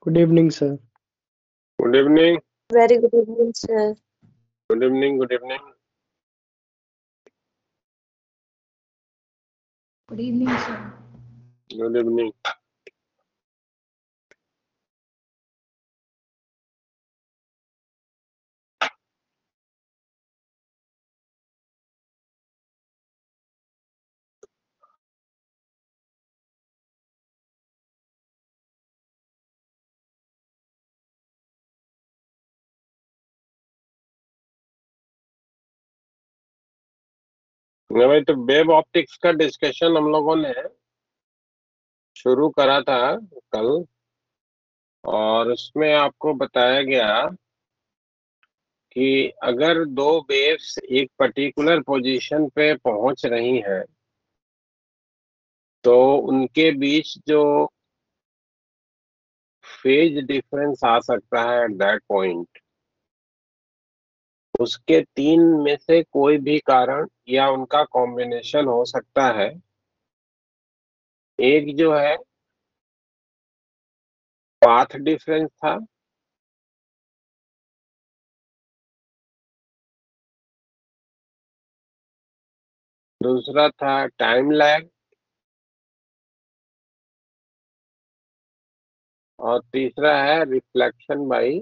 Good evening, sir. Good evening. Very good evening, sir. Good evening. Good evening. Good evening, sir. Good evening. भाई तो web optics का discussion हम लोगों ने शुरू करा था कल, और उसमें आपको बताया गया कि अगर दो वेव्स एक पर्टिकुलर पोजीशन पे पहुंच रही हैं तो उनके बीच जो फेज डिफरेंस आ सकता है एट दैट पॉइंट, उसके तीन में से कोई भी कारण या उनका कॉम्बिनेशन हो सकता है। एक जो है पाथ डिफरेंस था, दूसरा था टाइम लैग, और तीसरा है reflection by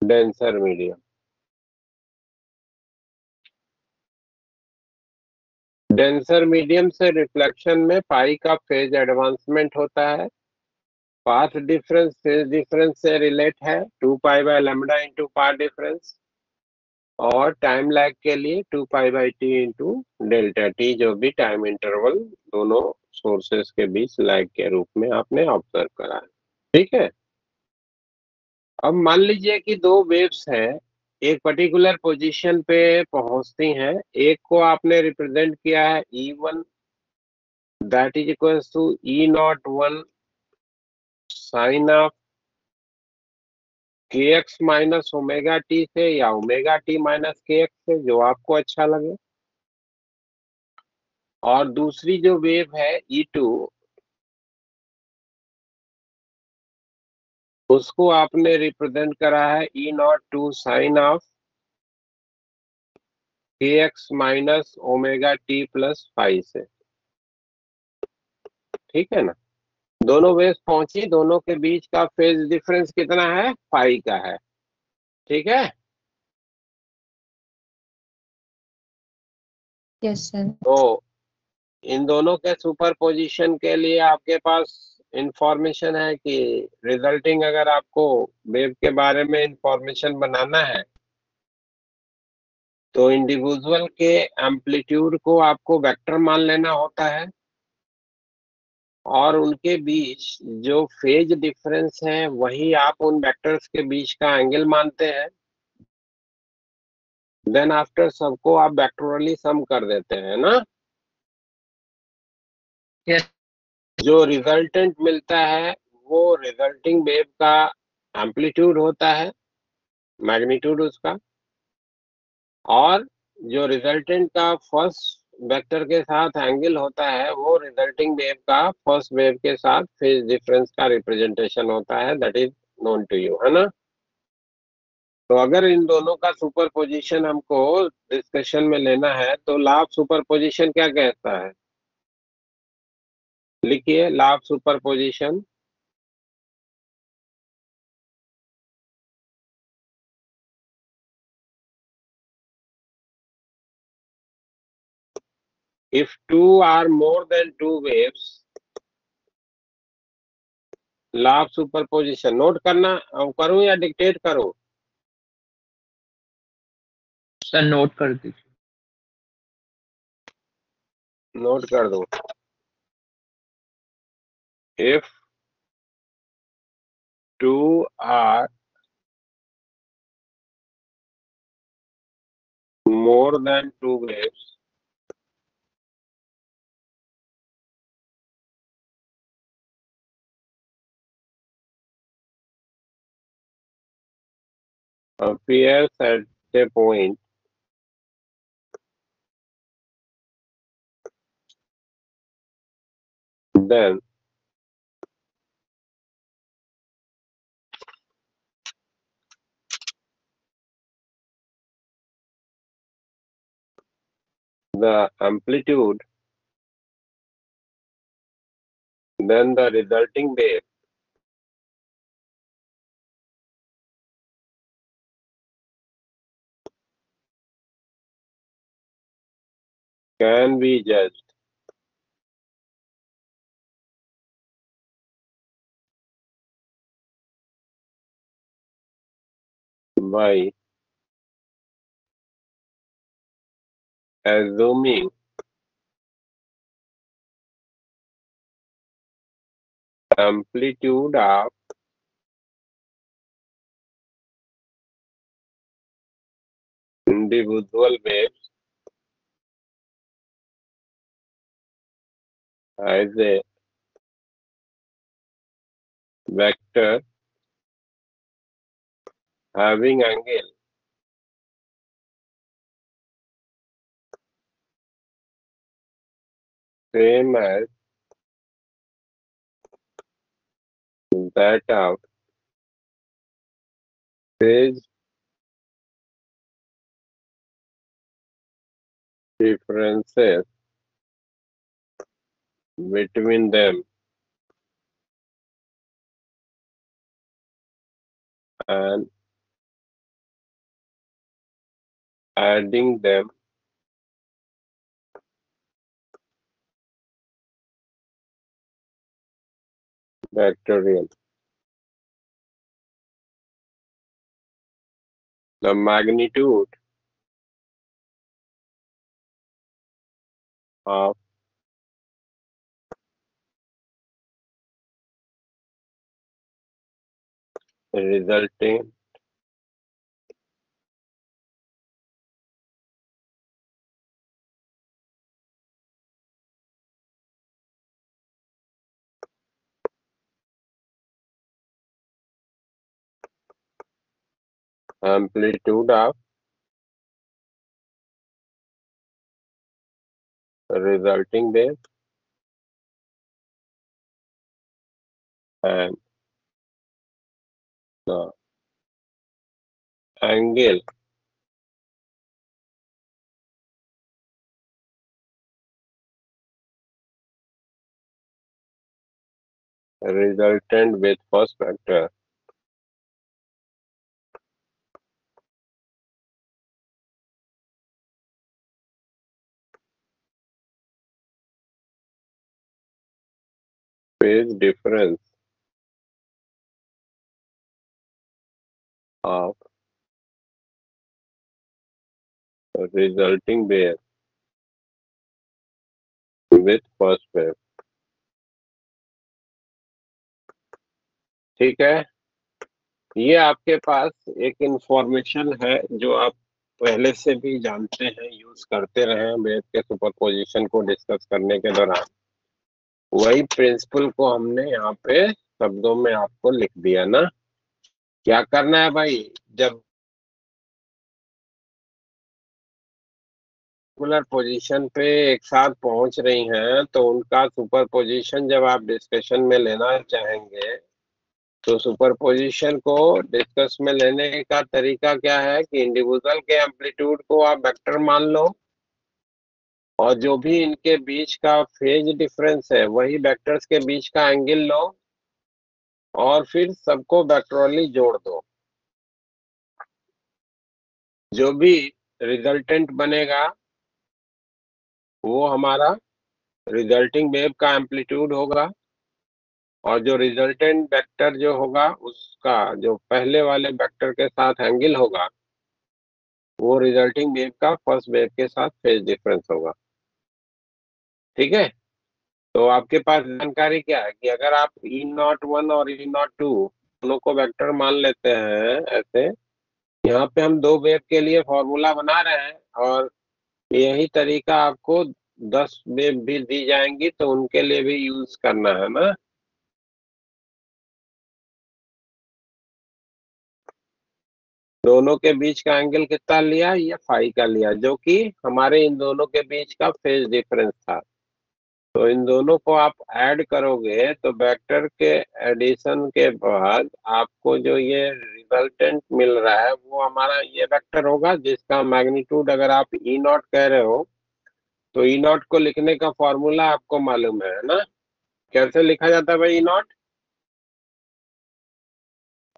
denser medium. Denser medium से रिफ्लेक्शन में पाई का फेज एडवांसमेंट होता है। पाथ डिफरेंस फेज डिफरेंस से रिलेट है 2 pi by lambda into path difference, और टाइम लैग के लिए 2 pi by T into delta T, जो भी टाइम इंटरवल दोनों सोर्सेस के बीच लैग के रूप में आपने ऑब्जर्व करा है। ठीक है, अब मान लीजिए कि दो वेव्स हैं, एक पर्टिकुलर पोजीशन पे पहुंचती हैं। एक को आपने रिप्रेजेंट किया है E1, that is equal to E01 sine of kx minus omega t से या ओमेगा टी माइनस kx से, जो आपको अच्छा लगे। और दूसरी जो वेव है E2, उसको आपने रिप्रेजेंट करा है E02 sine of kx minus omega T plus five से। ठीक है ना, दोनों वेव्स पहुंची, दोनों के बीच का फेज डिफरेंस कितना है? पाई का है। ठीक है, Yes, sir. तो इन दोनों के सुपरपोजिशन के लिए आपके पास इंफॉर्मेशन है कि रिजल्टिंग, अगर आपको वेव के बारे में इंफॉर्मेशन बनाना है तो इंडिविजुअल के एम्पलीट्यूड को आपको वेक्टर मान लेना होता है, और उनके बीच जो फेज डिफरेंस है वही आप उन वेक्टर्स के बीच का एंगल मानते हैं। देन आफ्टर सबको आप वेक्टोरली सम कर देते हैं ना। Yes. जो रिजल्टेंट मिलता है वो रिजल्टिंग वेव का एम्पलीट्यूड होता है, मैग्नीट्यूड उसका, और जो रिजल्टेंट का फर्स्ट वेक्टर के साथ एंगल होता है वो रिजल्टिंग वेव का फर्स्ट वेव के साथ फेज डिफरेंस का रिप्रेजेंटेशन होता है, that is known to you, है ना। तो अगर इन दोनों का सुपरपोजिशन हमको डिस्कशन में लेना है तो लॉ ऑफ सुपरपोजिशन क्या कहता है? लिखिए law of superposition. If two are more than two waves, law of superposition note करना, करूं या डिक्टेट करूं? सर नोट कर दीजिए। नोट कर दो। If two are more than two waves, appears at a point then the amplitude, then the resulting wave can be judged by assuming amplitude of individual waves as a vector having angle same as that of phase differences between them and adding them factorial. The magnitude of resulting amplitude of resulting wave and the angle resultant with first vector phase difference of resulting wave with first wave. ठीक है, ये आपके पास एक information है जो आप पहले से भी जानते हैं, यूज करते रहे हैं वेव के सुपरपोजिशन को डिस्कस करने के दौरान। वही प्रिंसिपल को हमने यहाँ पे शब्दों में आपको लिख दिया ना। क्या करना है भाई, जब पर्टिकुलर पोजीशन पे एक साथ पहुंच रही हैं तो उनका सुपरपोजिशन जब आप डिस्कशन में लेना चाहेंगे तो सुपरपोजिशन को डिस्कस में लेने का तरीका क्या है कि इंडिविजुअल के एम्पलीट्यूड को आप वेक्टर मान लो और जो भी इनके बीच का फेज डिफरेंस है वही वेक्टर्स के बीच का एंगल लो और फिर सबको वेक्टोरली जोड़ दो। जो भी रिजल्टेंट बनेगा वो हमारा रिजल्टिंग वेव का एम्पलीट्यूड होगा और जो रिजल्टेंट वेक्टर जो होगा उसका जो पहले वाले वेक्टर के साथ एंगल होगा वो रिजल्टिंग वेव का फर्स्ट वेव के साथ फेज डिफरेंस होगा। ठीक है, तो आपके पास जानकारी क्या है कि अगर आप E01 और E02 दोनों को वेक्टर मान लेते हैं ऐसे, यहाँ पे हम दो वेव के लिए फॉर्मूला बना रहे हैं और यही तरीका आपको 10 वेव भी दी जाएंगी तो उनके लिए भी यूज करना है ना। दोनों के बीच का एंगल कितना लिया, ये फाई का लिया, जो कि हमारे इन दोनों के बीच का फेज डिफरेंस था। तो इन दोनों को आप ऐड करोगे तो वेक्टर के एडिशन के बाद आपको जो ये रिजल्टेंट मिल रहा है वो हमारा ये वेक्टर होगा, जिसका मैग्नीट्यूड अगर आप ई नॉट कह रहे हो तो ई नॉट को लिखने का फॉर्मूला आपको मालूम है ना? कैसे लिखा जाता है भाई E nought?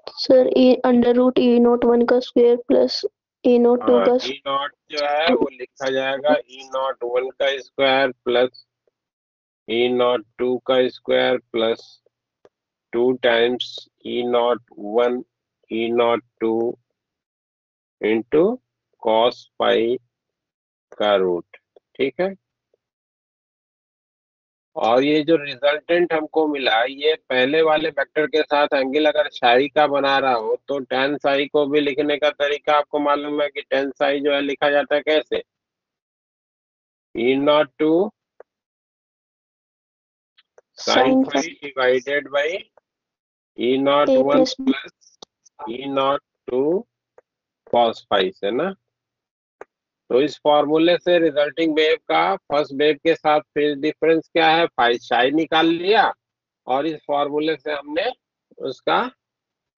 Sir A under root E nought 1 का स्क्वायर प्लस ए नॉट 2 का ई नॉट जो है वो लिखा जाएगा ई नॉट 1 का स्क्वायर प्लस ई नॉट 2 का स्क्वायर प्लस 2 टाइम्स ई नॉट 1 ई नॉट 2 इंटू कॉस पाई का रूट। ठीक है, और ये जो रिजल्टेंट हमको मिला ये पहले वाले वेक्टर के साथ एंगल अगर साई का बना रहा हो तो टेन साई को भी लिखने का तरीका आपको मालूम है कि टेन साई जो है लिखा जाता है कैसे? E nought 2 sine sine phi divided by E nought A 1 plus plus E nought 2 cos phi से ना। तो इस फॉर्मूले से रिजल्टिंग वेव का फर्स्ट वेव के साथ फेज डिफरेंस क्या है, फाई साई निकाल लिया, और इस फॉर्मूले से हमने उसका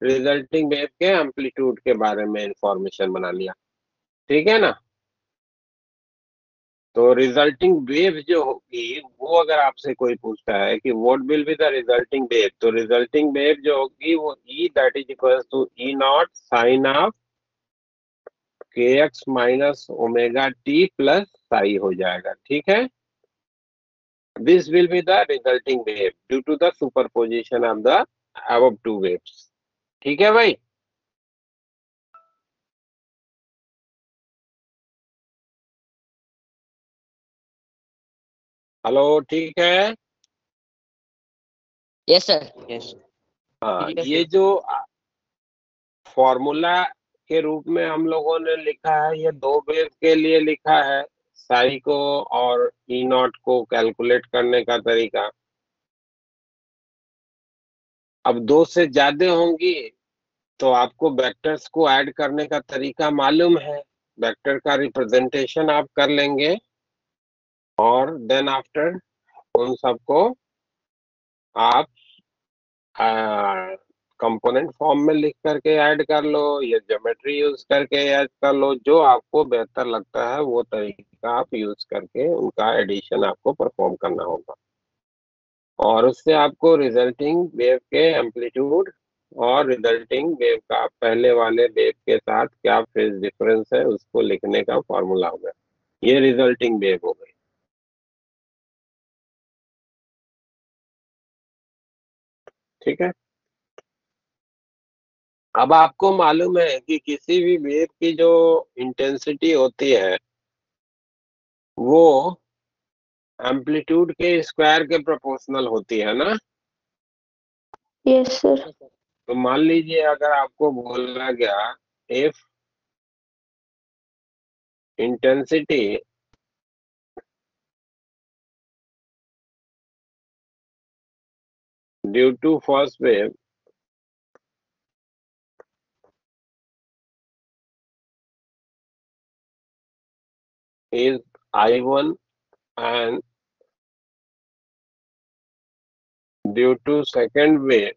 रिजल्टिंग वेव के एम्पलीट्यूड के बारे में इंफॉर्मेशन बना लिया। ठीक है ना? तो रिजल्टिंग वेव जो होगी वो अगर आपसे कोई पूछता है कि what will be the resulting wave, तो रिजल्टिंग वेव जो होगी वो E that is equal to E nought sine of K X minus omega T plus psi हो जाएगा। ठीक है, this will be the resulting wave due to the superposition of the above two waves। ठीक है भाई? Hello, ठीक है? Yes sir. Yes. हाँ, ठीक है ये सर। जो फॉर्मूला के रूप में हम लोगों ने लिखा है ये दो वेव के लिए लिखा है, साई को और ई नॉट को कैलकुलेट करने का तरीका। अब दो से ज्यादा होंगी तो आपको वेक्टर्स को ऐड करने का तरीका मालूम है, वेक्टर का रिप्रेजेंटेशन आप कर लेंगे और देन आफ्टर उन सबको आप कंपोनेंट फॉर्म में लिख करके ऐड कर लो या ज्योमेट्री यूज करके ऐड कर लो, जो आपको बेहतर लगता है वो तरीका आप यूज करके उनका एडिशन आपको परफॉर्म करना होगा, और उससे आपको रिजल्टिंग वेव के एम्पलीट्यूड और रिजल्टिंग वेव का पहले वाले वेव के साथ क्या फेज डिफरेंस है उसको लिखने का फॉर्मूला होगा। ये रिजल्टिंग वेव हो गई। ठीक है, अब आपको मालूम है कि किसी भी वेव की जो इंटेंसिटी होती है वो एम्पलीट्यूड के स्क्वायर के प्रोपोर्शनल होती है ना? यस सर तो मान लीजिए अगर आपको बोला गया if intensity due to first wave is I1 and due to second wave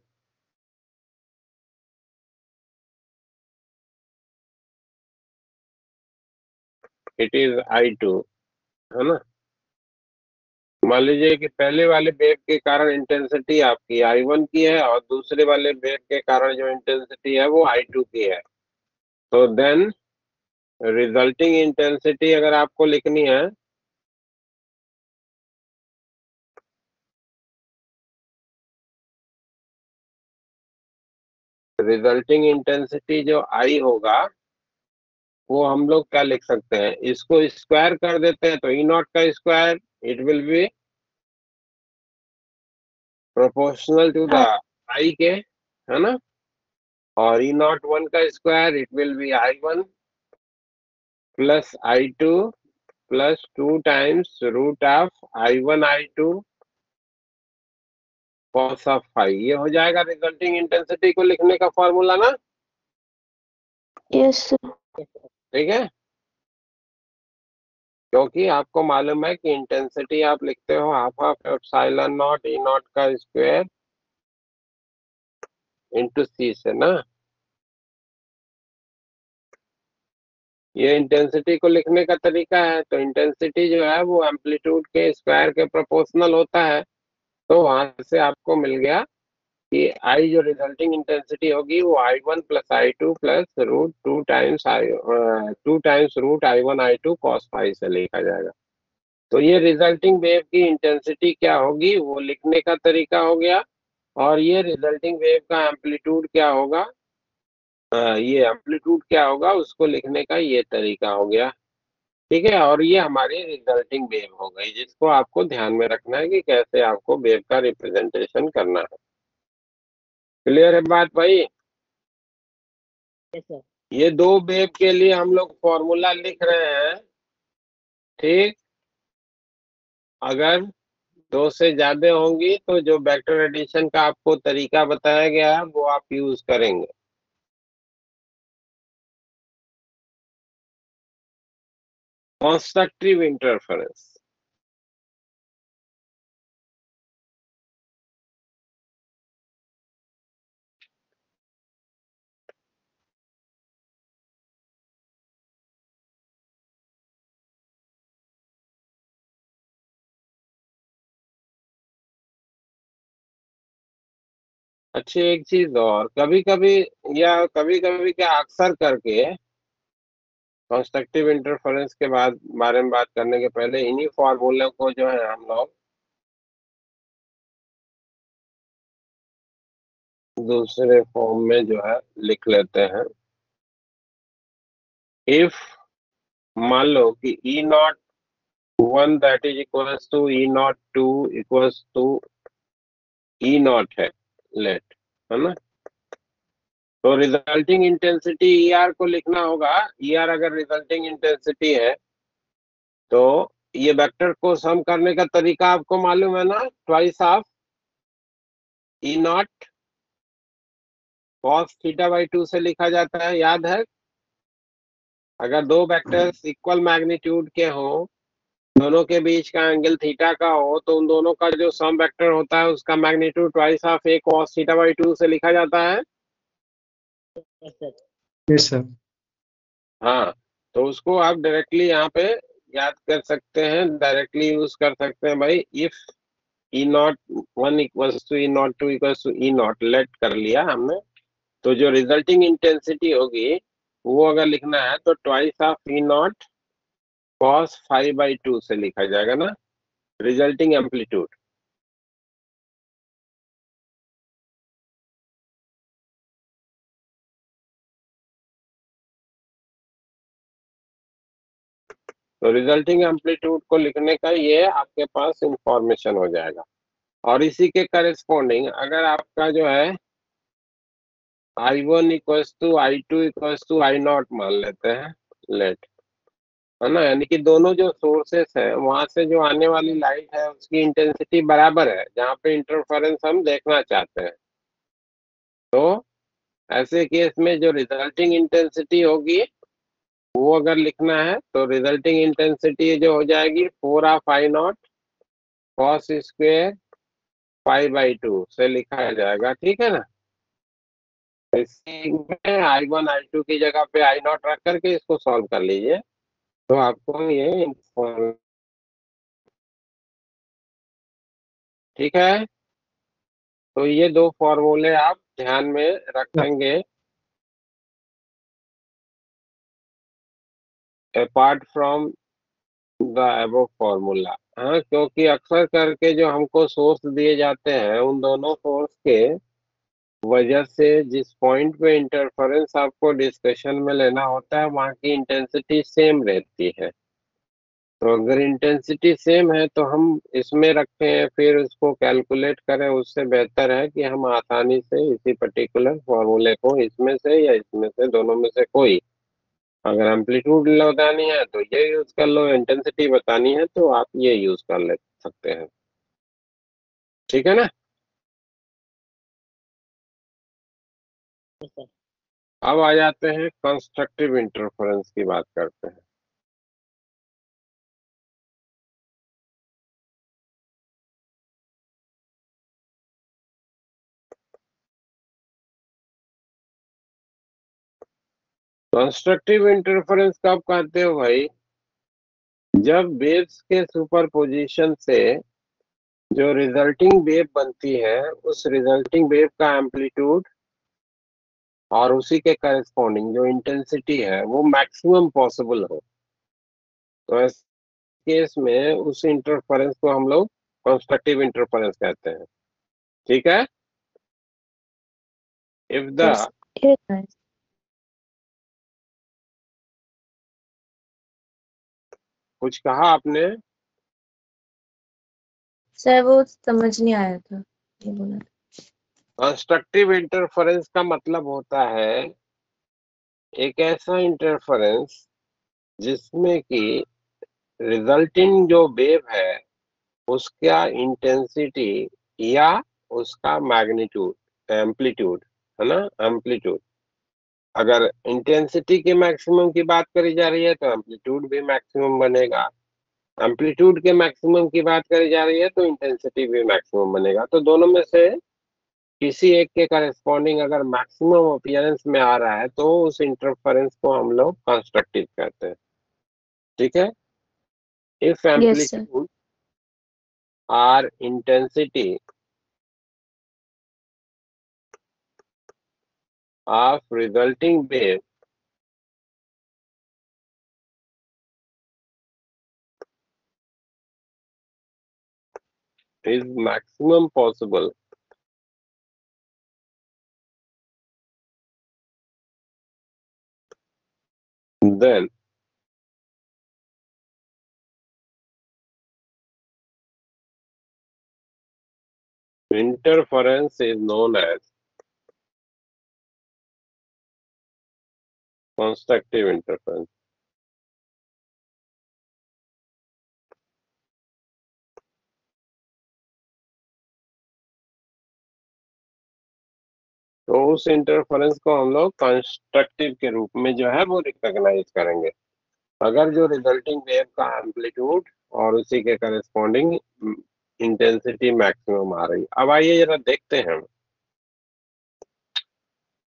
it is I2, है ना? मान लीजिए कि पहले वाले वेव के कारण इंटेंसिटी आपकी I1 की है और दूसरे वाले वेव के कारण जो इंटेंसिटी है वो I2 की है, तो देन रिजल्टिंग इंटेंसिटी अगर आपको लिखनी है रिजल्टिंग इंटेंसिटी जो आई होगा वो हम लोग क्या लिख सकते हैं, इसको स्क्वायर कर देते हैं तो ई नॉट का square it will be proportional to the I के, है ना? और ई नॉट 1 का square it will be I1 plus I2 plus 2 times root of I1 I2 cos of phi. ये हो जाएगा रिजल्टिंग इंटेंसिटी को लिखने का फॉर्मूला ना? यस सर ठीक है, क्योंकि आपको मालूम है कि इंटेंसिटी आप लिखते हो half of epsilon not E nought का स्क्वायर इंटू सी से ना। ये इंटेंसिटी को लिखने का तरीका है। तो इंटेंसिटी जो है वो एम्पलीट्यूड के स्क्वायर के प्रोपोर्शनल होता है। तो वहां से आपको मिल गया कि आई जो रिजल्टिंग इंटेंसिटी होगी वो I1 plus I2 plus root 2 times root I1 I2 cos phi से लिखा जाएगा। तो ये रिजल्टिंग वेव की इंटेंसिटी क्या होगी वो लिखने का तरीका हो गया। और ये रिजल्टिंग वेव का एम्पलीट्यूड क्या होगा, ये एम्पलीट्यूड क्या होगा उसको लिखने का ये तरीका हो गया। ठीक है, और ये हमारी रिजल्टिंग वेव हो गई जिसको आपको ध्यान में रखना है कि कैसे आपको वेव का रिप्रेजेंटेशन करना है। क्लियर है बात भाई? ये दो वेव के लिए हम लोग फॉर्मूला लिख रहे हैं। ठीक, अगर दो से ज्यादा होंगी तो जो वेक्टर एडिशन का आपको तरीका बताया गया है वो आप यूज करेंगे। Constructive interference. अच्छी एक चीज और, कभी कभी या कभी कभी क्या अक्सर करके कंस्ट्रक्टिव इंटरफेरेंस के बाद बारे में बात करने के पहले इन्हीं फॉर्मूले को जो है हम लोग दूसरे फॉर्म में जो है लिख लेते हैं। इफ मान लो कि E not one that is equals to E not two equals to E nought है, लेट, है ना। तो रिजल्टिंग इंटेंसिटी ई आर को लिखना होगा। ई आर अगर रिजल्टिंग इंटेंसिटी है तो ये वेक्टर को सम करने का तरीका आपको मालूम है ना, twice of E not cos theta by 2 से लिखा जाता है, याद है। अगर दो वेक्टर्स इक्वल मैग्नीट्यूड के हो, दोनों के बीच का एंगल थीटा का हो, तो उन दोनों का जो सम वेक्टर होता है उसका magnitude twice of A cos theta by 2 से लिखा जाता है। Yes sir. हाँ, तो उसको आप डायरेक्टली यहाँ पे याद कर सकते हैं, डायरेक्टली यूज कर सकते हैं भाई। If e not one equals to E not two equals to E naught, let कर लिया हमने। तो जो रिजल्टिंग इंटेंसिटी होगी वो अगर लिखना है तो twice of E not cos five by 2 से लिखा जाएगा ना, रिजल्टिंग एम्पलीट्यूड। तो रिजल्टिंग एम्पलीट्यूड को लिखने का ये आपके पास इंफॉर्मेशन हो जाएगा। और इसी के करेस्पॉन्डिंग अगर आपका जो है I1 equals to I2 equals to I naught मान लेते हैं, लेट, है ना। यानी कि दोनों जो सोर्सेस है वहां से जो आने वाली लाइट है उसकी इंटेंसिटी बराबर है जहाँ पे इंटरफेरेंस हम देखना चाहते हैं। तो ऐसे केस में जो रिजल्टिंग इंटेंसिटी होगी वो अगर लिखना है तो रिजल्टिंग इंटेंसिटी जो हो जाएगी 4 of I not cos square 5/2 से लिखा जाएगा। ठीक है ना। इसी में I1 I2 की जगह पे I नॉट रख करके इसको सॉल्व कर लीजिए तो आपको ये ठीक है। तो ये दो फॉर्मूले आप ध्यान में रखेंगे apart from the above formula. हाँ, क्योंकि अक्सर करके जो हमको सोर्स दिए जाते हैं उन दोनों सोर्स के वजह से जिस पॉइंट पे इंटरफेरेंस आपको डिस्कशन में लेना होता है वहाँ की इंटेंसिटी सेम रहती है। तो अगर इंटेंसिटी सेम है तो हम इसमें रखें फिर उसको कैलकुलेट करें, उससे बेहतर है कि हम आसानी से इसी पर्टिकुलर फॉर्मूले को इसमें से या इसमें से दोनों में से कोई, अगर एम्पलीट्यूड बतानी है तो ये यूज कर लो, इंटेंसिटी बतानी है तो आप ये यूज कर ले सकते हैं। ठीक है ना। अब आ जाते हैं कंस्ट्रक्टिव इंटरफेरेंस की बात करते हैं। कंस्ट्रक्टिव इंटरफेरेंस कब कहते हो भाई? जब वेव्स के सुपरपोजिशन से जो रिजल्टिंग वेव बनती है उस रिजल्टिंग वेव का एम्पलीट्यूड और उसी के करस्पॉन्डिंग जो इंटेंसिटी है वो मैक्सिमम पॉसिबल हो, तो इस केस में उस इंटरफेरेंस को हम लोग कंस्ट्रक्टिव इंटरफेरेंस कहते हैं। ठीक है? If the Yes. Yes. कुछ कहा आपने? सर वो समझ नहीं आया था, ये बोला। कंस्ट्रक्टिव इंटरफेरेंस का मतलब होता है एक ऐसा इंटरफेरेंस जिसमें कि रिजल्टिंग जो वेव है उसका इंटेंसिटी या उसका मैग्नीट्यूड एम्पलीट्यूड, है ना, एम्पलीट्यूड, अगर इंटेंसिटी के मैक्सिमम की बात करी जा रही है तो एम्पलीट्यूड भी मैक्सिमम बनेगा, एम्पलीट्यूड के मैक्सिमम की बात करी जा रही है तो इंटेंसिटी भी मैक्सिमम बनेगा। तो दोनों में से किसी एक के करस्पॉन्डिंग अगर मैक्सिमम अपीयरेंस में आ रहा है तो उस इंटरफेरेंस को हम लोग कंस्ट्रक्टिव कहते हैं। ठीक है? If Yes, sir. एम्पलीट्यूड और intensity of resulting wave is maximum possible, then interference is known as constructive interference. तो उस इंटरफेरेंस को हम लोग कंस्ट्रक्टिव के रूप में जो है वो रिकॉग्नाइज करेंगे अगर जो रिजल्टिंग वेव का एम्पलीट्यूड और उसी के करस्पॉन्डिंग इंटेंसिटी मैक्सिमम आ रही। अब आइए जरा देखते हैं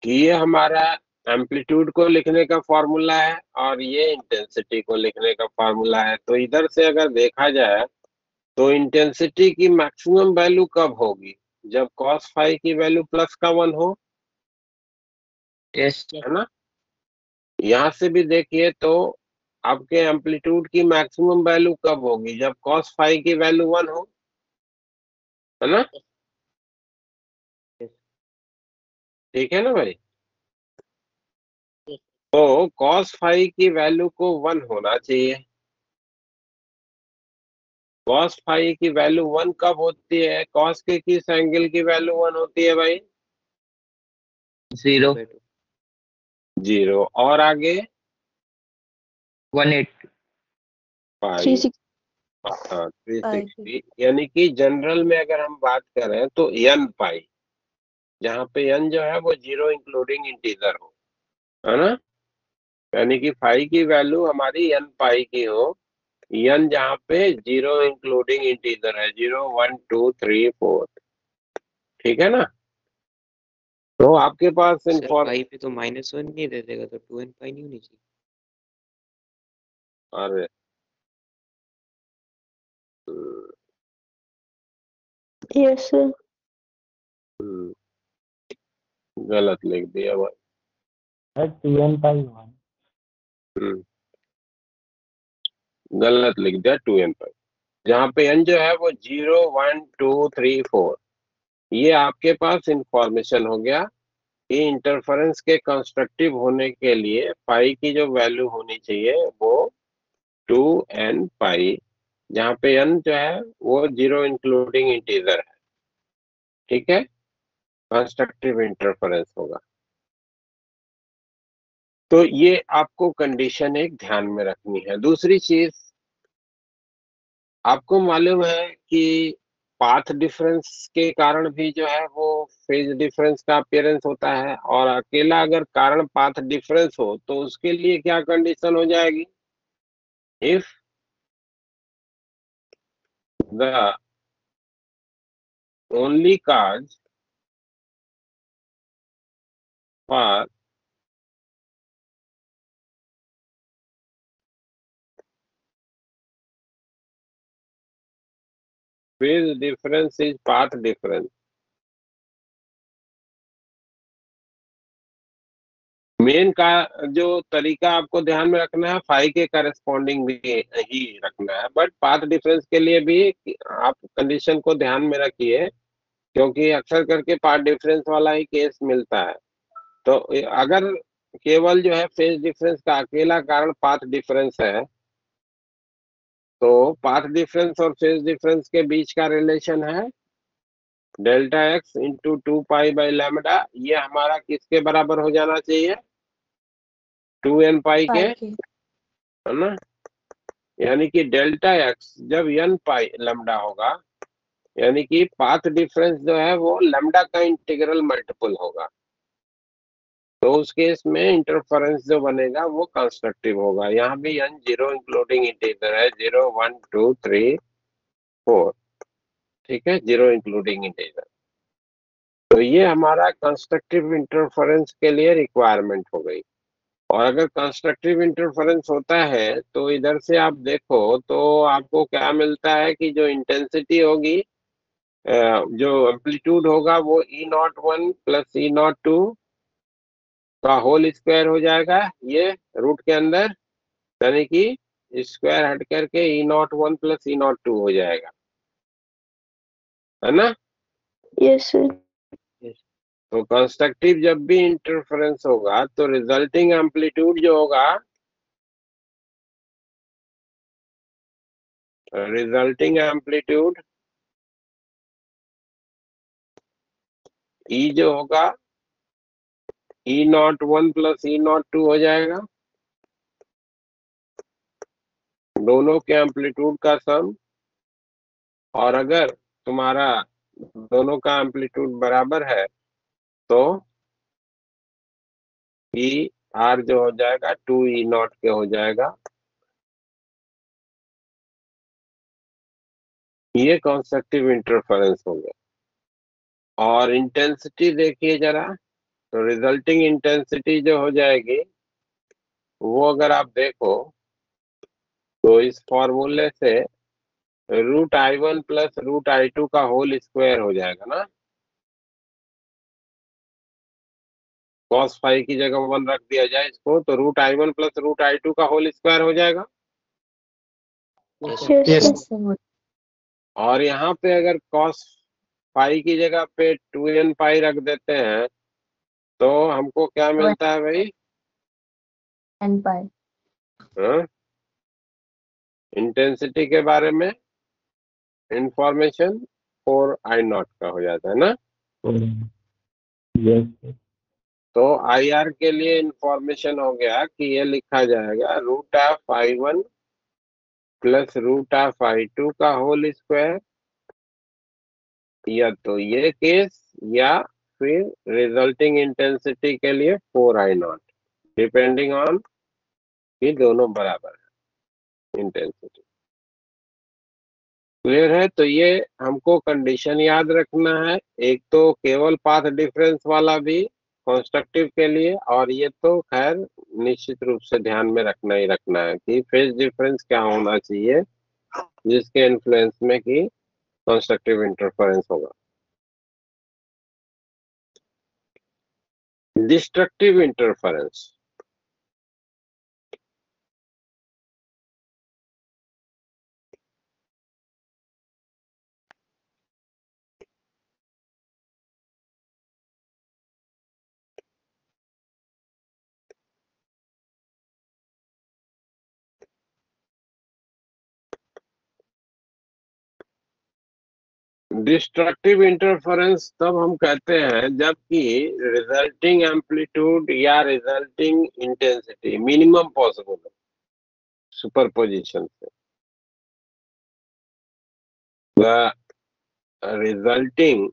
कि ये हमारा एम्पलीट्यूड को लिखने का फॉर्मूला है और ये इंटेंसिटी को लिखने का फॉर्मूला है। तो इधर से अगर देखा जाए तो इंटेंसिटी की मैक्सिमम वैल्यू कब होगी? जब cos फाई की वैल्यू +1 हो, यस है ना? यहां से भी देखिए तो आपके एम्पलीट्यूड की मैक्सिमम वैल्यू कब होगी? जब cos फाई की वैल्यू 1 हो, है ना? ठीक है ना भाई? तो cos फाई की वैल्यू को 1 होना चाहिए। cos फाई की वैल्यू 1 कब होती है? cos के किस एंगल की वैल्यू 1 होती है भाई? 0 0। और आगे 180 पाई, 360. हाँ 360, यानी कि जनरल में अगर हम बात करें तो n पाई, जहाँ पे n जो है वो 0 इंक्लूडिंग इंटीजर हो, है ना? यानी कि फाई की वैल्यू हमारी n पाई की हो, n जहाँ पे 0 इंक्लूडिंग इंटीजर है, 0 1 2 3 4। ठीक है ना? तो आपके पास सर पाई पे तो -1 नहीं दे देगा, तो 2n पाई नहीं होनी चाहिए? अरे Yes, sir. गलत लिख दिया भाई। 2n/1 गलत लिख दिया 2n पाई, जहाँ पे n जो है वो 0 1 2 3 4। ये आपके पास इंफॉर्मेशन हो गया कि इंटरफेरेंस के कंस्ट्रक्टिव होने के लिए पाई की जो वैल्यू होनी चाहिए वो 2n पाई, जहाँ पे n जो है वो 0 इंक्लूडिंग इंटीजर है। ठीक है? कंस्ट्रक्टिव इंटरफेरेंस होगा। तो ये आपको कंडीशन एक ध्यान में रखनी है। दूसरी चीज, आपको मालूम है कि पाथ डिफरेंस के कारण भी जो है वो फेज डिफरेंस का अपीयरेंस होता है, और अकेला अगर कारण पाथ डिफरेंस हो तो उसके लिए क्या कंडीशन हो जाएगी? If the only cause for phase difference is path difference. Main का जो तरीका आपको ध्यान में रखना है फाई के करस्पॉन्डिंग भी ही रखना है, बट पाथ डिफरेंस के लिए भी आप कंडीशन को ध्यान में रखिए, क्योंकि अक्सर करके पाथ डिफरेंस वाला ही केस मिलता है। तो अगर केवल जो है फेज डिफरेंस का अकेला कारण पाथ डिफरेंस है, तो पाथ डिफरेंस और फेज डिफरेंस के बीच का रिलेशन है डेल्टा एक्स इंटू 2 पाई/लैम्डा। ये हमारा किसके बराबर हो जाना चाहिए? 2n पाई के, पाई के। है ना? यानी कि डेल्टा एक्स जब n पाई लैम्डा होगा, यानी कि पाथ डिफरेंस जो है वो लैम्डा का इंटीग्रल मल्टीपल होगा, तो उस केस में इंटरफेरेंस जो बनेगा वो कंस्ट्रक्टिव होगा। यहाँ भी n 0 इंक्लूडिंग इंटीजर है, 0 1 2 3 4, ठीक है, 0 इंक्लूडिंग इंटीजर। तो ये हमारा कंस्ट्रक्टिव इंटरफेरेंस के लिए रिक्वायरमेंट हो गई। और अगर कंस्ट्रक्टिव इंटरफेरेंस होता है तो इधर से आप देखो तो आपको क्या मिलता है कि जो इंटेंसिटी होगी, जो एम्पलीट्यूड होगा वो E01 प्लस E02 का होल स्क्वायर हो जाएगा, ये रूट के अंदर, यानी कि स्क्वायर हट करके E01 प्लस E02 हो जाएगा, है ना? Yes sir. तो कंस्ट्रक्टिव जब भी इंटरफेरेंस होगा तो रिजल्टिंग एम्पलीट्यूड जो होगा, रिजल्टिंग एम्पलीट्यूड E जो होगा E01 प्लस E02 हो जाएगा, दोनों के एम्पलीट्यूड का सम। और अगर तुम्हारा दोनों का एम्पलीट्यूड बराबर है तो E R जो हो जाएगा 2E0 के हो जाएगा। ये कंस्ट्रक्टिव इंटरफेरेंस हो गया। और इंटेंसिटी देखिए जरा, तो रिजल्टिंग इंटेंसिटी जो हो जाएगी वो अगर आप देखो तो इस फॉर्मूले से √I1 प्लस √I2 का होल स्क्वायर हो जाएगा ना। cos फाई की जगह 1 रख दिया जाए इसको, तो √I1 प्लस √I2 का होल स्क्वायर हो जाएगा। Yes, yes Yes. Sir. Sir. और यहाँ पे अगर cos फाई की जगह पे 2n पाई रख देते हैं तो हमको क्या मिलता है भाई? n पाई। हाँ? इंटेंसिटी के बारे में इंफॉर्मेशन 4I0 का हो जाता है ना। Yes. तो IR के लिए इंफॉर्मेशन हो गया कि ये लिखा जाएगा √I1 प्लस √I2 का होल स्क्वायर, या तो ये केस या फिर रिजल्टिंग इंटेंसिटी के लिए 4I0, डिपेंडिंग ऑन कि दोनों बराबर है इंटेंसिटी। क्लियर है? तो ये हमको कंडीशन याद रखना है, एक तो केवल पाथ डिफरेंस वाला भी कंस्ट्रक्टिव के लिए, और ये तो खैर निश्चित रूप से ध्यान में रखना ही रखना है कि फेज डिफरेंस क्या होना चाहिए जिसके इन्फ्लुएंस में कि कंस्ट्रक्टिव इंटरफेरेंस होगा। डिस्ट्रक्टिव इंटरफेरेंस, डिस्ट्रक्टिव इंटरफेरेंस तब हम कहते हैं जबकि रिजल्टिंग एम्पलीट्यूड या रिजल्टिंग इंटेंसिटी मिनिमम पॉसिबल है सुपरपोजिशन से। The resulting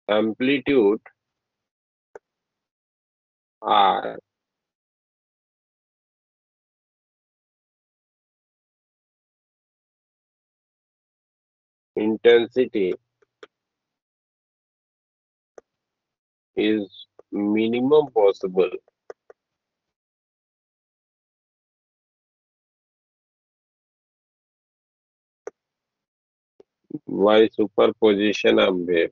amplitude or intensity is minimum possible by superposition of wave.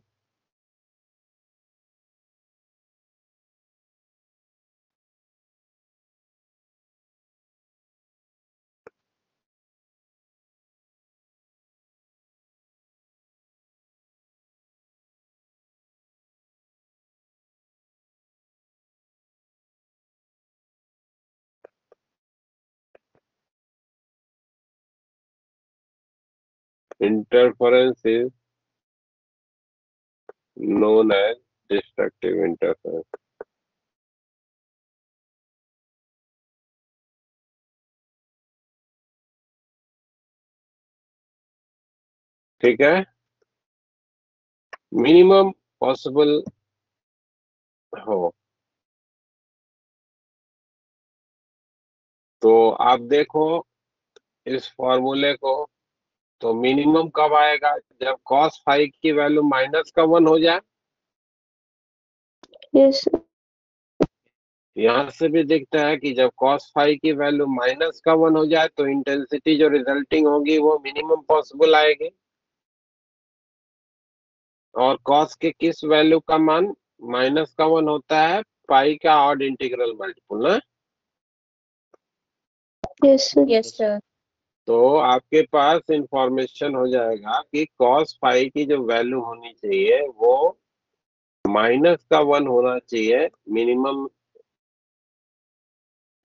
Interference is known as destructive interference. ठीक है, मिनिमम पॉसिबल हो। तो आप देखो इस फॉर्मूले को, तो मिनिमम कब आएगा? जब cos फाई की वैल्यू -1 हो जाए। Yes, sir. यहां से भी दिखता है कि जब cos फाई की वैल्यू -1 हो जाए तो इंटेंसिटी जो रिजल्टिंग होगी वो मिनिमम पॉसिबल आएगी। और cos के किस वैल्यू का मान -1 होता है? पाई का ऑड इंटीग्रल मल्टीपल ना। Yes, sir. Yes, sir. तो आपके पास इंफॉर्मेशन हो जाएगा कि cos फाई की जो वैल्यू होनी चाहिए वो -1 होना चाहिए मिनिमम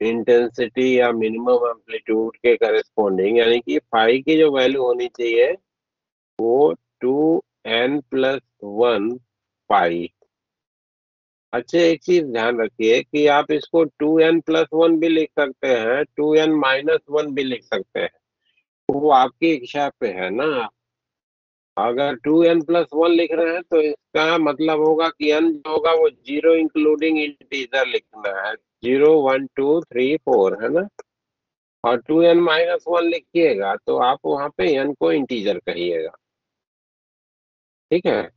इंटेंसिटी या मिनिमम एम्पलीट्यूड के करस्पॉन्डिंग, यानी कि फाई की जो वैल्यू होनी चाहिए वो 2n+1 पाई। अच्छा, एक चीज ध्यान रखिए कि आप इसको 2n+1 भी लिख सकते हैं, 2n-1 भी लिख सकते हैं, वो आपकी इच्छा पे है ना। अगर 2n+1 लिख रहे हैं तो इसका मतलब होगा कि n जो होगा वो 0 इंक्लूडिंग इंटीजर लिखना है, 0 1 2 3 4 है ना। और 2n-1 लिखिएगा तो आप वहां पे n को इंटीजर कहिएगा, ठीक है।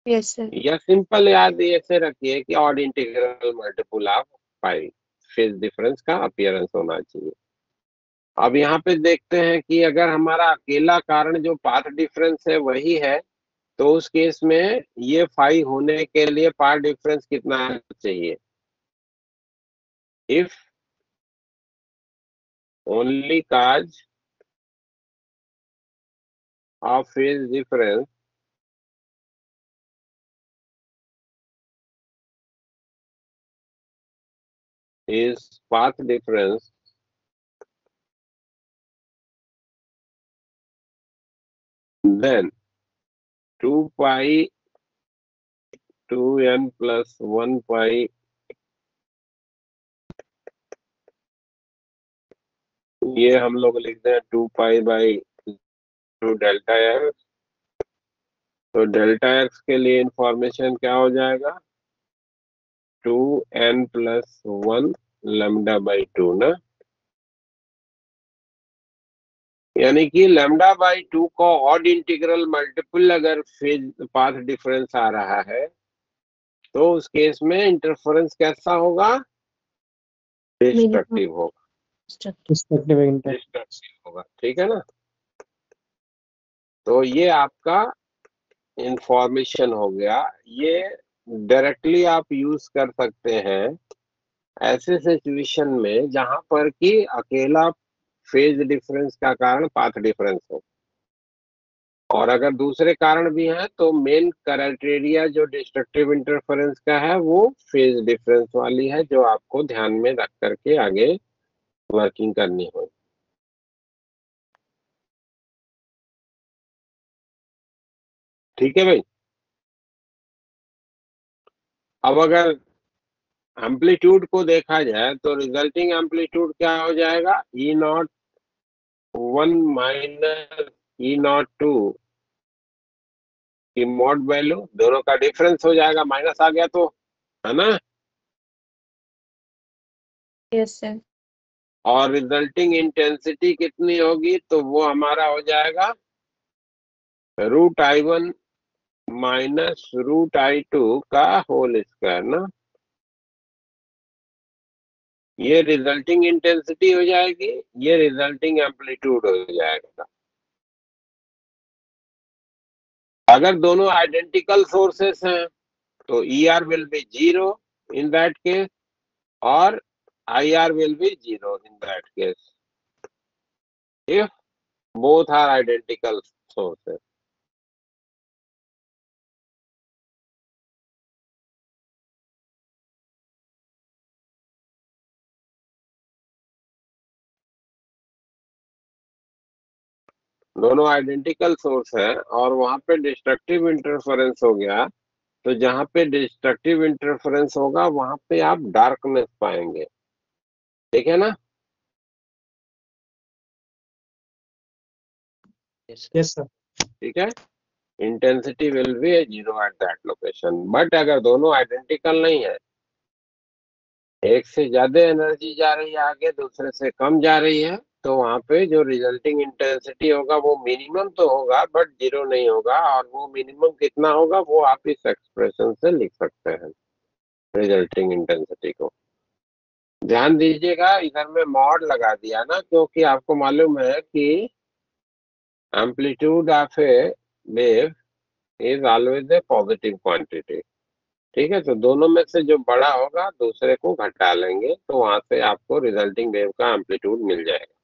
Yes, sir. या सिंपल याद ऐसे रखिए कि odd integral multiple of pi, phase difference का अपीयरेंस होना चाहिए। अब यहाँ पे देखते हैं कि अगर हमारा अकेला कारण जो पाथ डिफरेंस है वही है, तो उस केस में ये फाई होने के लिए पाथ डिफरेंस कितना चाहिए? If only cause of phase difference is path difference, then 2 pi 2n+1 pi ये हम लोग लिखते हैं 2 पाई बाई 2 डेल्टा एक्स। तो डेल्टा एक्स के लिए इंफॉर्मेशन क्या हो जाएगा? 2n+1 लैम्डा बाई 2 ना, यानी कि लैम्डा बाई 2 को ऑड इंटीग्रल मल्टीपल अगर फेज पाथ डिफरेंस आ रहा है तो उस केस में इंटरफेरेंस कैसा होगा? डिस्ट्रक्टिव होगा, डिस्ट्रक्टिव होगा, ठीक है ना। तो ये आपका इंफॉर्मेशन हो गया, ये डायरेक्टली आप यूज कर सकते हैं ऐसे सिचुएशन में जहां पर कि अकेला फेज डिफरेंस का कारण पाथ डिफरेंस हो, और अगर दूसरे कारण भी हैं तो मेन क्राइटेरिया जो डिस्ट्रक्टिव इंटरफेरेंस का है वो फेज डिफरेंस वाली है, जो आपको ध्यान में रख करके आगे वर्किंग करनी होगी। ठीक है भाई। अब अगर एम्पलीट्यूड को देखा जाए तो रिजल्टिंग एम्पलीट्यूड क्या हो जाएगा? E01 माइनस E02 की मॉड वैल्यू, दोनों का डिफरेंस हो जाएगा, माइनस आ गया तो, है ना। Yes, sir. और रिजल्टिंग इंटेंसिटी कितनी होगी? तो वो हमारा हो जाएगा √I1 माइनस √I2 का होल स्क्वायर ना। ये रिजल्टिंग इंटेंसिटी हो जाएगी, ये रिजल्टिंग एम्पलीट्यूड हो जाएगा। अगर दोनों आइडेंटिकल सोर्सेस हैं तो ER will be 0 in that case or IR will be 0 in that case if both are identical sources. दोनों आइडेंटिकल सोर्स है और वहां पे डिस्ट्रक्टिव इंटरफेरेंस हो गया, तो जहां पे डिस्ट्रक्टिव इंटरफेरेंस होगा वहां पे आप डार्कनेस पाएंगे, ठीक है ना? Yes, sir. ठीक है, intensity will be 0 at that location. But अगर दोनों आइडेंटिकल नहीं है, एक से ज्यादा एनर्जी जा रही है आगे, दूसरे से कम जा रही है, तो वहां पे जो रिजल्टिंग इंटेंसिटी होगा वो मिनिमम तो होगा बट 0 नहीं होगा। और वो मिनिमम कितना होगा वो आप इस एक्सप्रेशन से लिख सकते हैं रिजल्टिंग इंटेंसिटी को। ध्यान दीजिएगा, इधर में मॉड लगा दिया ना, क्योंकि आपको मालूम है कि amplitude of A wave is always a positive quantity. ठीक है, तो दोनों में से जो बड़ा होगा दूसरे को घटा लेंगे, तो वहां से आपको रिजल्टिंग वेव का एम्पलीट्यूड मिल जाएगा।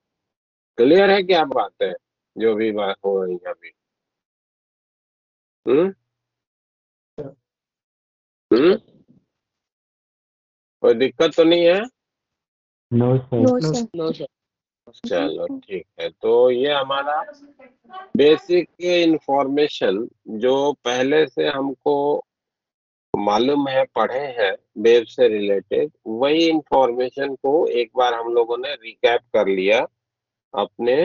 क्लियर है क्या बातें जो भी बात हो रही है अभी? कोई दिक्कत तो नहीं है? No sir. No, No, sir. no, sir. चलो ठीक है, तो ये हमारा बेसिक इंफॉर्मेशन जो पहले से हमको मालूम है, पढ़े हैं वेव से रिलेटेड, वही इंफॉर्मेशन को एक बार हम लोगों ने रिकैप कर लिया अपने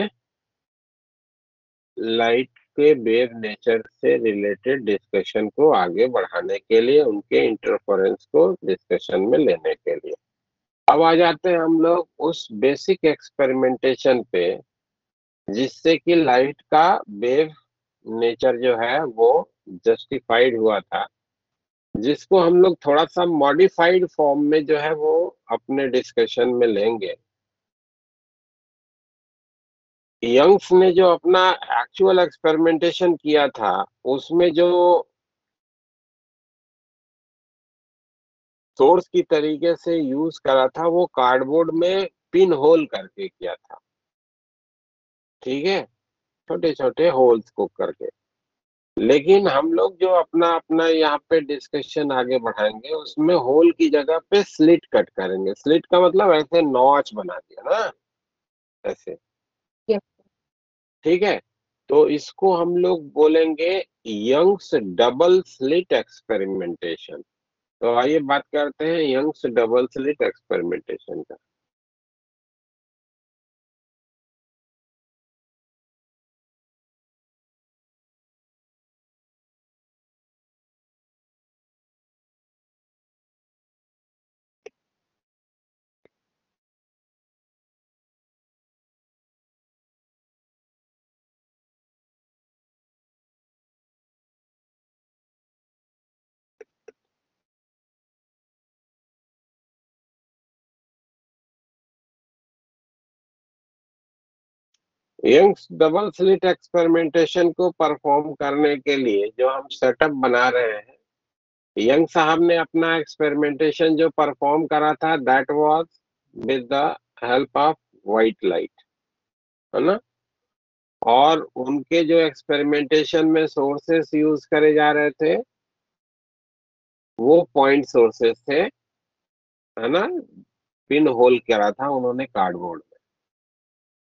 लाइट के वेव नेचर से रिलेटेड डिस्कशन को आगे बढ़ाने के लिए, उनके इंटरफेरेंस को डिस्कशन में लेने के लिए। अब आ जाते हैं हम लोग उस बेसिक एक्सपेरिमेंटेशन पे जिससे कि लाइट का वेव नेचर जो है वो जस्टिफाइड हुआ था, जिसको हम लोग थोड़ा सा मॉडिफाइड फॉर्म में जो है वो अपने डिस्कशन में लेंगे। यंग्स ने जो अपना एक्चुअल एक्सपेरिमेंटेशन किया था उसमें जो सोर्स की तरीके से यूज करा था वो कार्डबोर्ड में पिन होल करके किया था, ठीक है, छोटे छोटे होल्स को करके। लेकिन हम लोग जो अपना अपना यहाँ पे डिस्कशन आगे बढ़ाएंगे उसमें होल की जगह पे स्लिट कट करेंगे। स्लिट का मतलब ऐसे नॉच बना दिया ना, ऐसे, Yes. ठीक है। तो इसको हम लोग बोलेंगे यंग्स डबल स्लिट एक्सपेरिमेंटेशन। तो आइए बात करते हैं यंग्स डबल स्लिट एक्सपेरिमेंटेशन का। यंग्स डबल स्लिट एक्सपेरिमेंटेशन को परफॉर्म करने के लिए जो हम सेटअप बना रहे हैं, यंग साहब ने अपना एक्सपेरिमेंटेशन जो परफॉर्म करा था that was with the help of white light, है ना। और उनके जो एक्सपेरिमेंटेशन में सोर्सेस यूज करे जा रहे थे वो पॉइंट सोर्सेस थे, है ना। पिन होल करा था उन्होंने कार्डबोर्ड में।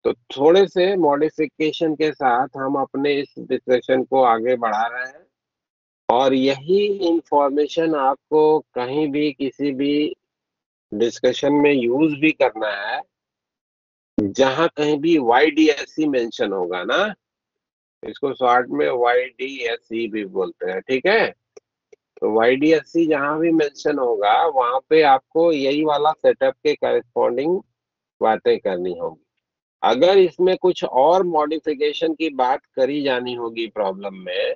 तो थोड़े से मॉडिफिकेशन के साथ हम अपने इस डिस्कशन को आगे बढ़ा रहे हैं और यही इंफॉर्मेशन आपको कहीं भी किसी भी डिस्कशन में यूज भी करना है जहां कहीं भी YDSC मेंशन होगा ना, इसको शॉर्ट में YDSC भी बोलते हैं, ठीक है। तो YDSC जहां भी मेंशन होगा वहां पे आपको यही वाला सेटअप के करस्पॉन्डिंग बातें करनी होगी। अगर इसमें कुछ और मॉडिफिकेशन की बात करी जानी होगी प्रॉब्लम में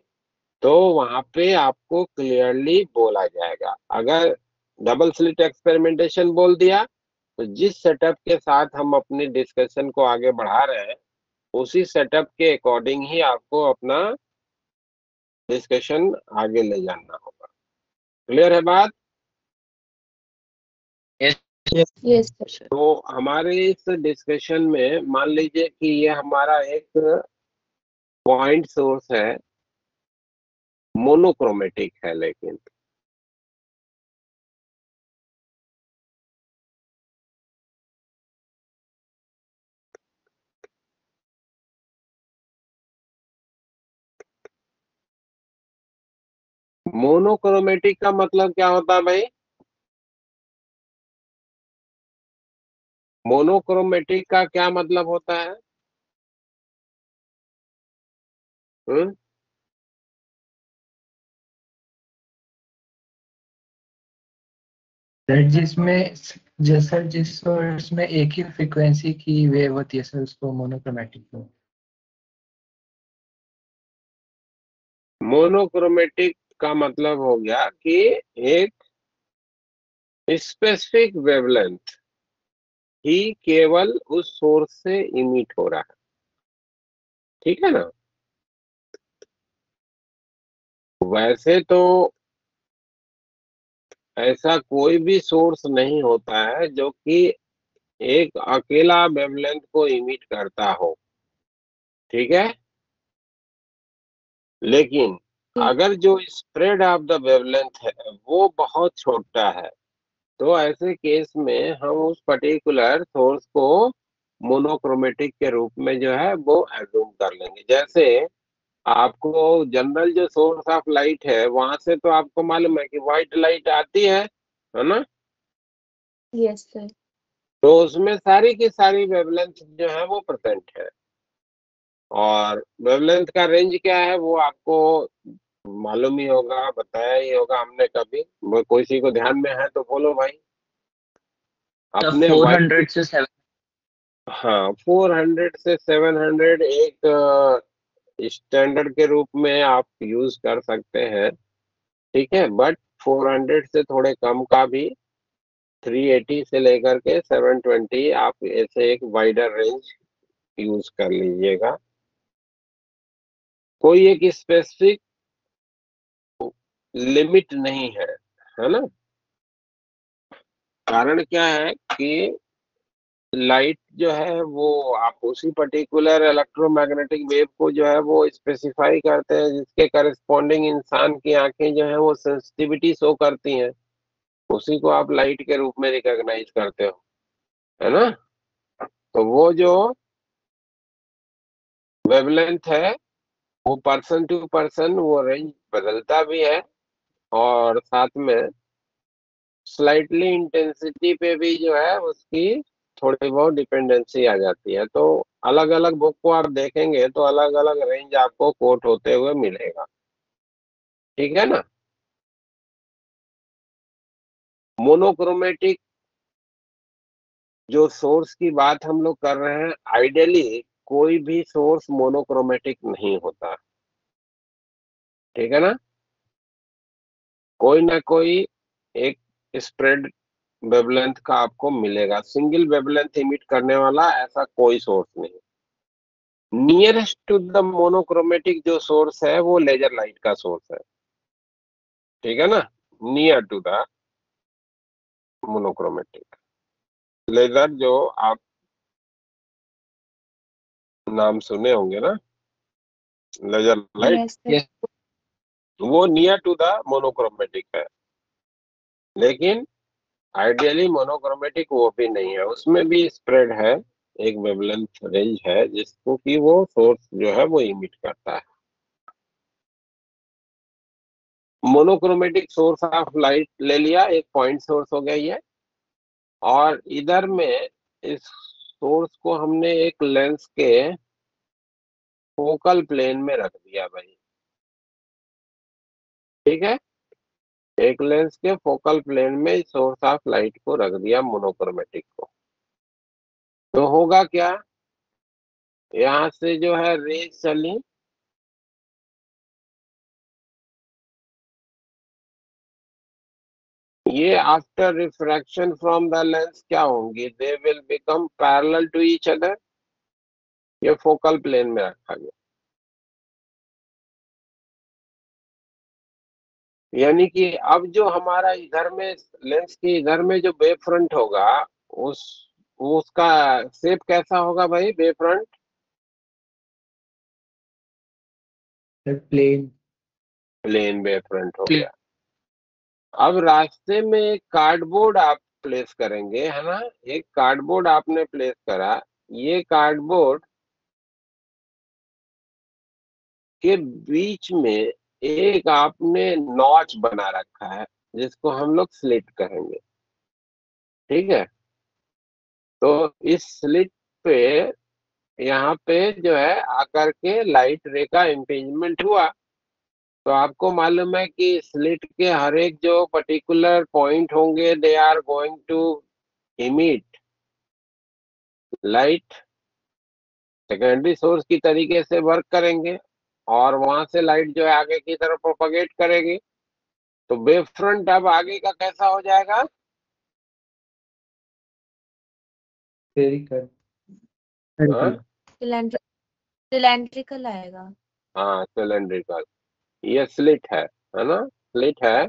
तो वहां पे आपको क्लियरली बोला जाएगा। अगर डबल स्लिट एक्सपेरिमेंटेशन बोल दिया तो जिस सेटअप के साथ हम अपने डिस्कशन को आगे बढ़ा रहे हैं उसी सेटअप के अकॉर्डिंग ही आपको अपना डिस्कशन आगे ले जाना होगा। क्लियर है बात? Yes, sir. सर तो हमारे इस डिस्कशन में मान लीजिए कि ये हमारा एक पॉइंट सोर्स है, मोनोक्रोमेटिक है, लेकिन मोनोक्रोमेटिक का मतलब क्या होता है भाई? मोनोक्रोमेटिक का क्या मतलब होता है? हम्म? सर जिसमें जैसा जिस सोर्स में एक ही फ्रीक्वेंसी की वेव होती है सर उसको मोनोक्रोमैटिक को। मोनोक्रोमेटिक का मतलब हो गया कि एक स्पेसिफिक वेवलेंथ ही केवल उस सोर्स से इमिट हो रहा है। ठीक है ना? वैसे तो ऐसा कोई भी सोर्स नहीं होता है जो कि एक अकेला वेवलेंथ को इमिट करता हो। ठीक है? लेकिन अगर जो स्प्रेड ऑफ द वेवलेंथ है वो बहुत छोटा है, तो ऐसे केस में हम उस पर्टिकुलर सोर्स को मोनोक्रोमेटिक के रूप में जो है वो एज्यूम कर लेंगे। जैसे आपको जनरल जो सोर्स ऑफ लाइट है वहां से तो आपको मालूम है कि व्हाइट लाइट आती है ना? Yes, sir. तो उसमें सारी की सारी वेवलेंथ जो है वो प्रेजेंट है, और वेवलेंथ का रेंज क्या है वो आपको मालूम ही होगा, बताया ही होगा हमने कभी। वो किसी को ध्यान में है तो बोलो भाई। अपने 400 से 700। हाँ, 400 से 700 एक स्टैंडर्ड के रूप में आप यूज कर सकते हैं। ठीक है, बट 400 से थोड़े कम का भी, 380 से लेकर के 720 आप ऐसे एक वाइडर रेंज यूज कर लीजिएगा। कोई एक स्पेसिफिक लिमिट नहीं है ना? कारण क्या है कि लाइट जो है वो आप उसी पर्टिकुलर इलेक्ट्रोमैग्नेटिक वेव को जो है वो स्पेसिफाई करते हैं, जिसके करस्पॉन्डिंग इंसान की आंखें जो है वो सेंसिटिविटी शो करती हैं, उसी को आप लाइट के रूप में रिकॉग्नाइज करते हो, है ना? तो वो जो वेवलेंथ है वो पर्सन टू पर्सन वो रेंज बदलता भी है, और साथ में स्लाइटली इंटेंसिटी पे भी जो है उसकी थोड़ी बहुत डिपेंडेंसी आ जाती है। तो अलग अलग बुक को आप देखेंगे तो अलग अलग रेंज आपको कोट होते हुए मिलेगा। ठीक है ना? मोनोक्रोमेटिक जो सोर्स की बात हम लोग कर रहे हैं, आइडियली कोई भी सोर्स मोनोक्रोमेटिक नहीं होता। ठीक है ना? कोई ना कोई एक स्प्रेड वेवलेंथ का आपको मिलेगा, सिंगल वेवलेंथ इमिट करने वाला ऐसा कोई सोर्स नहीं। नियरेस्ट टू द मोनोक्रोमेटिक जो सोर्स है वो लेजर लाइट का सोर्स है। ठीक है ना? Near to the monochromatic laser, जो आप नाम सुने होंगे ना, लेजर लाइट, Yes, sir. वो नियर टू द मोनोक्रोमेटिक है। लेकिन आइडियली मोनोक्रोमेटिक वो भी नहीं है, उसमें भी स्प्रेड है, एक वेवलेंथ रेंज है जिसको कि वो सोर्स जो है वो इमिट करता है। मोनोक्रोमेटिक सोर्स ऑफ लाइट ले लिया, एक पॉइंट सोर्स हो गया ये, और इधर में इस सोर्स को हमने एक लेंस के फोकल प्लेन में रख दिया भाई। ठीक है, एक लेंस के फोकल प्लेन में सोर्स ऑफ लाइट को रख दिया, मोनोक्रोमेटिक को। तो होगा क्या, यहां से जो है रेज चली, ये after refraction from the lens क्या होंगी, they will become parallel to each other. ये फोकल प्लेन में रखा गया। यानी कि अब जो हमारा इधर में लेंस के इधर में जो वेव फ्रंट होगा उस उसका शेप कैसा होगा भाई wave front? Plane. Plane wave front हो गया। अब रास्ते में एक कार्डबोर्ड आप प्लेस करेंगे, है ना? एक कार्डबोर्ड आपने प्लेस करा, ये कार्डबोर्ड के बीच में एक आपने नॉच बना रखा है जिसको हम लोग स्लिट कहेंगे, ठीक है? तो इस स्लिट पे यहाँ पे जो है आकर के लाइट रे का इम्पिंजमेंट हुआ। तो आपको मालूम है कि स्लिट के हर एक जो पर्टिकुलर पॉइंट होंगे they are going to emit light, secondary source की तरीके से वर्क करेंगे और वहां से लाइट जो है आगे की तरफ प्रोपगेट करेगी। तो वेव फ्रंट अब आगे का कैसा हो जाएगा? स्फेरिकल। हाँ सिलेंड्रिकल आएगा। हाँ, सिलेंड्रिकल। ये स्लिट है ना? स्लिट है,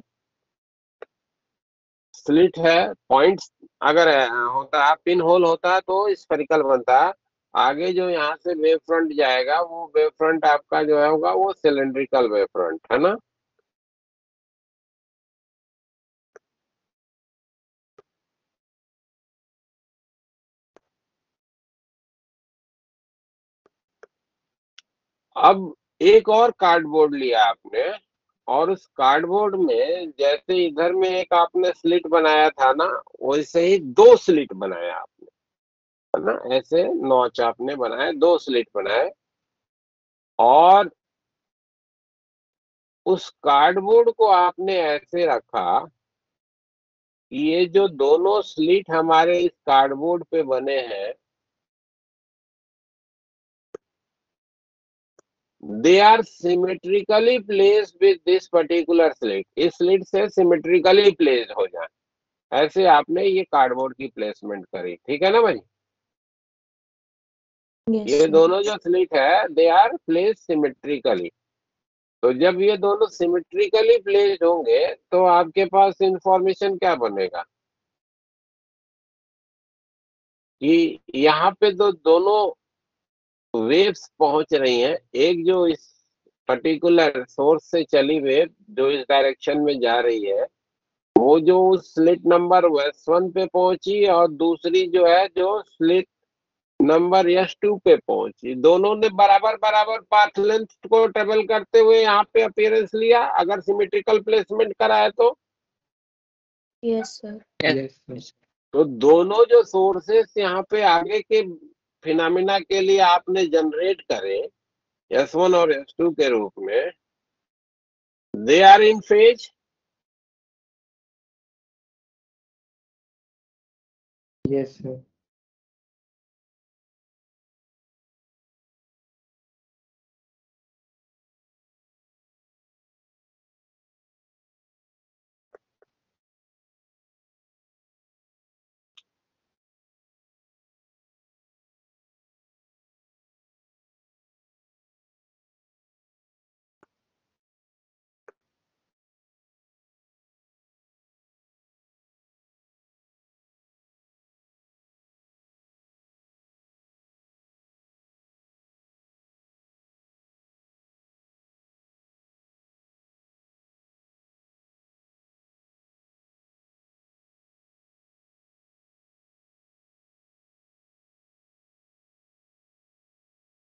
स्लिट है। पॉइंट्स अगर होता है, पिन होल होता है तो स्फेरिकल बनता है। आगे जो यहाँ से वेव फ्रंट जाएगा वो वेव फ्रंट आपका जो है होगा वो सिलेंड्रिकल वेव फ्रंट, है ना? अब एक और कार्डबोर्ड लिया आपने और उस कार्डबोर्ड में जैसे इधर में एक आपने स्लिट बनाया था ना, वैसे ही दो स्लिट बनाया आपने, है ना? ऐसे नॉच आपने बनाए, दो स्लिट बनाए और उस कार्डबोर्ड को आपने ऐसे रखा कि ये जो दोनों स्लिट हमारे इस कार्डबोर्ड पे बने हैं they are symmetrically placed with this particular slit. इस स्लिट से सिमेट्रिकली प्लेस्ड हो जाए, ऐसे आपने ये कार्डबोर्ड की प्लेसमेंट करी, ठीक है ना भाई? यस ये सर। दोनों जो स्लिट है दे आर प्लेस्ड सिमेट्रिकली। तो जब ये दोनों सिमेट्रिकली प्लेस्ड होंगे तो आपके पास इंफॉर्मेशन क्या बनेगा कि यहाँ पे तो दोनों वेव्स पहुंच रही हैं। एक जो इस पर्टिकुलर सोर्स से चली वेव जो इस डायरेक्शन में जा रही है वो जो उस स्लिट नंबर S1 पे पहुंची और दूसरी जो है जो स्लिट नंबर S2 पे पहुंची, दोनों ने बराबर बराबर पाथ लेंथ को ट्रेवल करते हुए यहाँ पे अपीयरेंस लिया अगर सिमेट्रिकल प्लेसमेंट करा है तो। Yes sir. यस। तो दोनों जो सोर्सेस यहाँ पे आगे के फिनोमिना के लिए आपने जनरेट करे S1 और S2 के रूप में, they are in phase. Yes sir.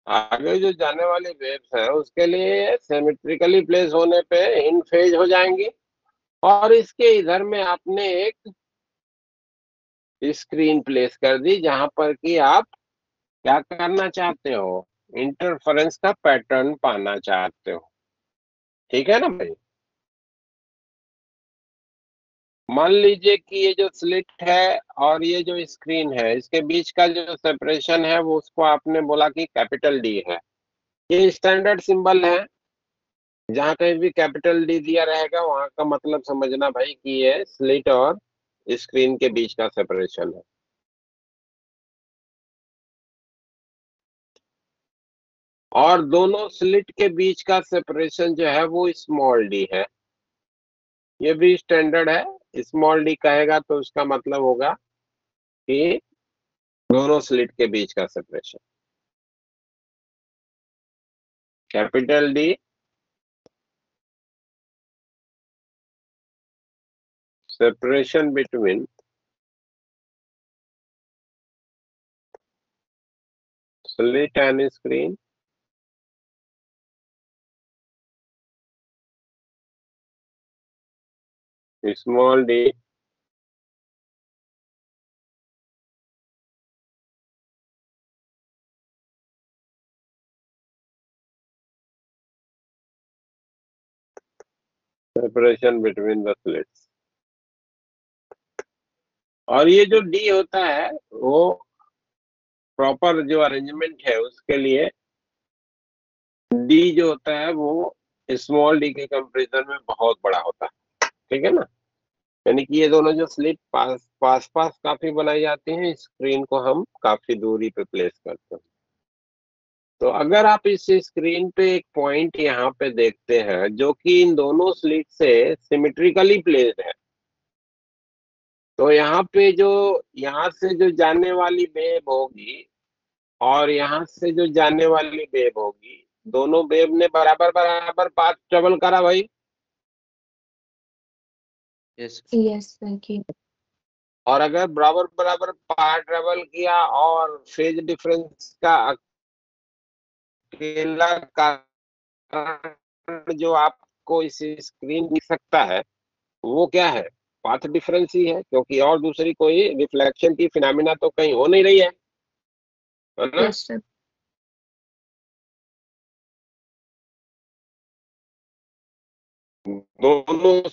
आगे जो जाने वाली वेव्स हैं उसके लिए सिमेट्रिकली प्लेस होने पे इन फेज हो जाएंगी। और इसके इधर में आपने एक स्क्रीन प्लेस कर दी जहां पर कि आप क्या करना चाहते हो, इंटरफेरेंस का पैटर्न पाना चाहते हो, ठीक है ना भाई? मान लीजिए कि ये जो स्लिट है और ये जो स्क्रीन है इसके बीच का जो सेपरेशन है वो उसको आपने बोला कि कैपिटल डी है। ये स्टैंडर्ड सिंबल है, जहां कहीं भी कैपिटल डी दिया रहेगा वहां का मतलब समझना भाई कि ये स्लिट और स्क्रीन के बीच का सेपरेशन है। और दोनों स्लिट के बीच का सेपरेशन जो है वो स्मॉल डी है। ये भी स्टैंडर्ड है। स्मॉल डी कहेगा तो उसका मतलब होगा कि दोनों स्लिट के बीच का separation. Capital D separation between slit and screen, small d separation between the slits। और ये जो डी होता है वो प्रॉपर जो अरेंजमेंट है उसके लिए डी जो होता है वो स्मॉल डी के कंपैरिजन में बहुत बड़ा होता है, ठीक है ना। यानी कि ये दोनों जो स्लिट पास काफी बनाई जाती हैं, स्क्रीन को हम काफी दूरी पे प्लेस करते हैं। तो अगर आप इस स्क्रीन पे एक पॉइंट यहाँ पे देखते हैं जो कि इन दोनों स्लिट से सिमेट्रिकली प्लेस्ड है, तो यहाँ पे जो यहाँ से जो जाने वाली वेव होगी और यहाँ से जो जाने वाली वेव होगी, दोनों वेव ने बराबर बराबर पाथ ट्रेवल करा भाई। यस यस सर किया। और अगर बराबर बराबर पाथ ट्रेवल किया और फेज डिफरेंस का अकेला कारण जो आपको इस स्क्रीन दिख सकता है वो क्या है? पाथ डिफरेंस ही है, क्योंकि और दूसरी कोई रिफ्लेक्शन की फिनोमिना तो कहीं हो नहीं रही है ना। Yes sir. दोनों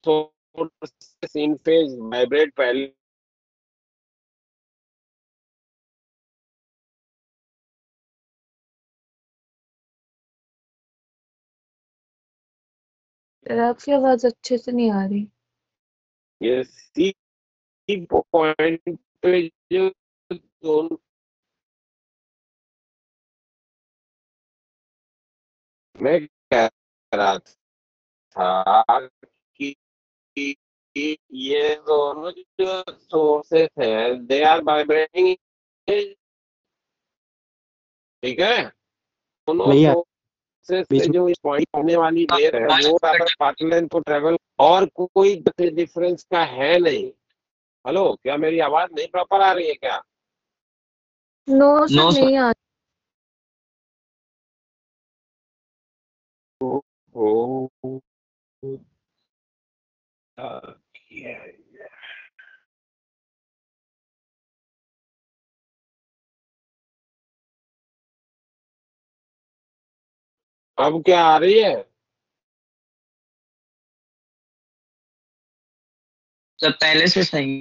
सोर्स इन फेज वाइब्रेट पहले सर आपकी आवाज अच्छे से नहीं आ रही। ये सी पॉइंट पे जो दोनों मैं कह रहा था कि ये दोनों जो सोर्सेस हैं दे आर वाइब्रेटिंग, ठीक है। दोनों भैया सोर्सेस बीच से में जो इस पॉइंट होने वाली वेव है वो बराबर पाथ लेंथ को ट्रेवल और कोई डिफरेंस का है नहीं। हेलो, क्या मेरी आवाज नहीं प्रॉपर आ रही है क्या? नो सर नहीं आ ओ अब क्या आ रही है? सब पहले से सही।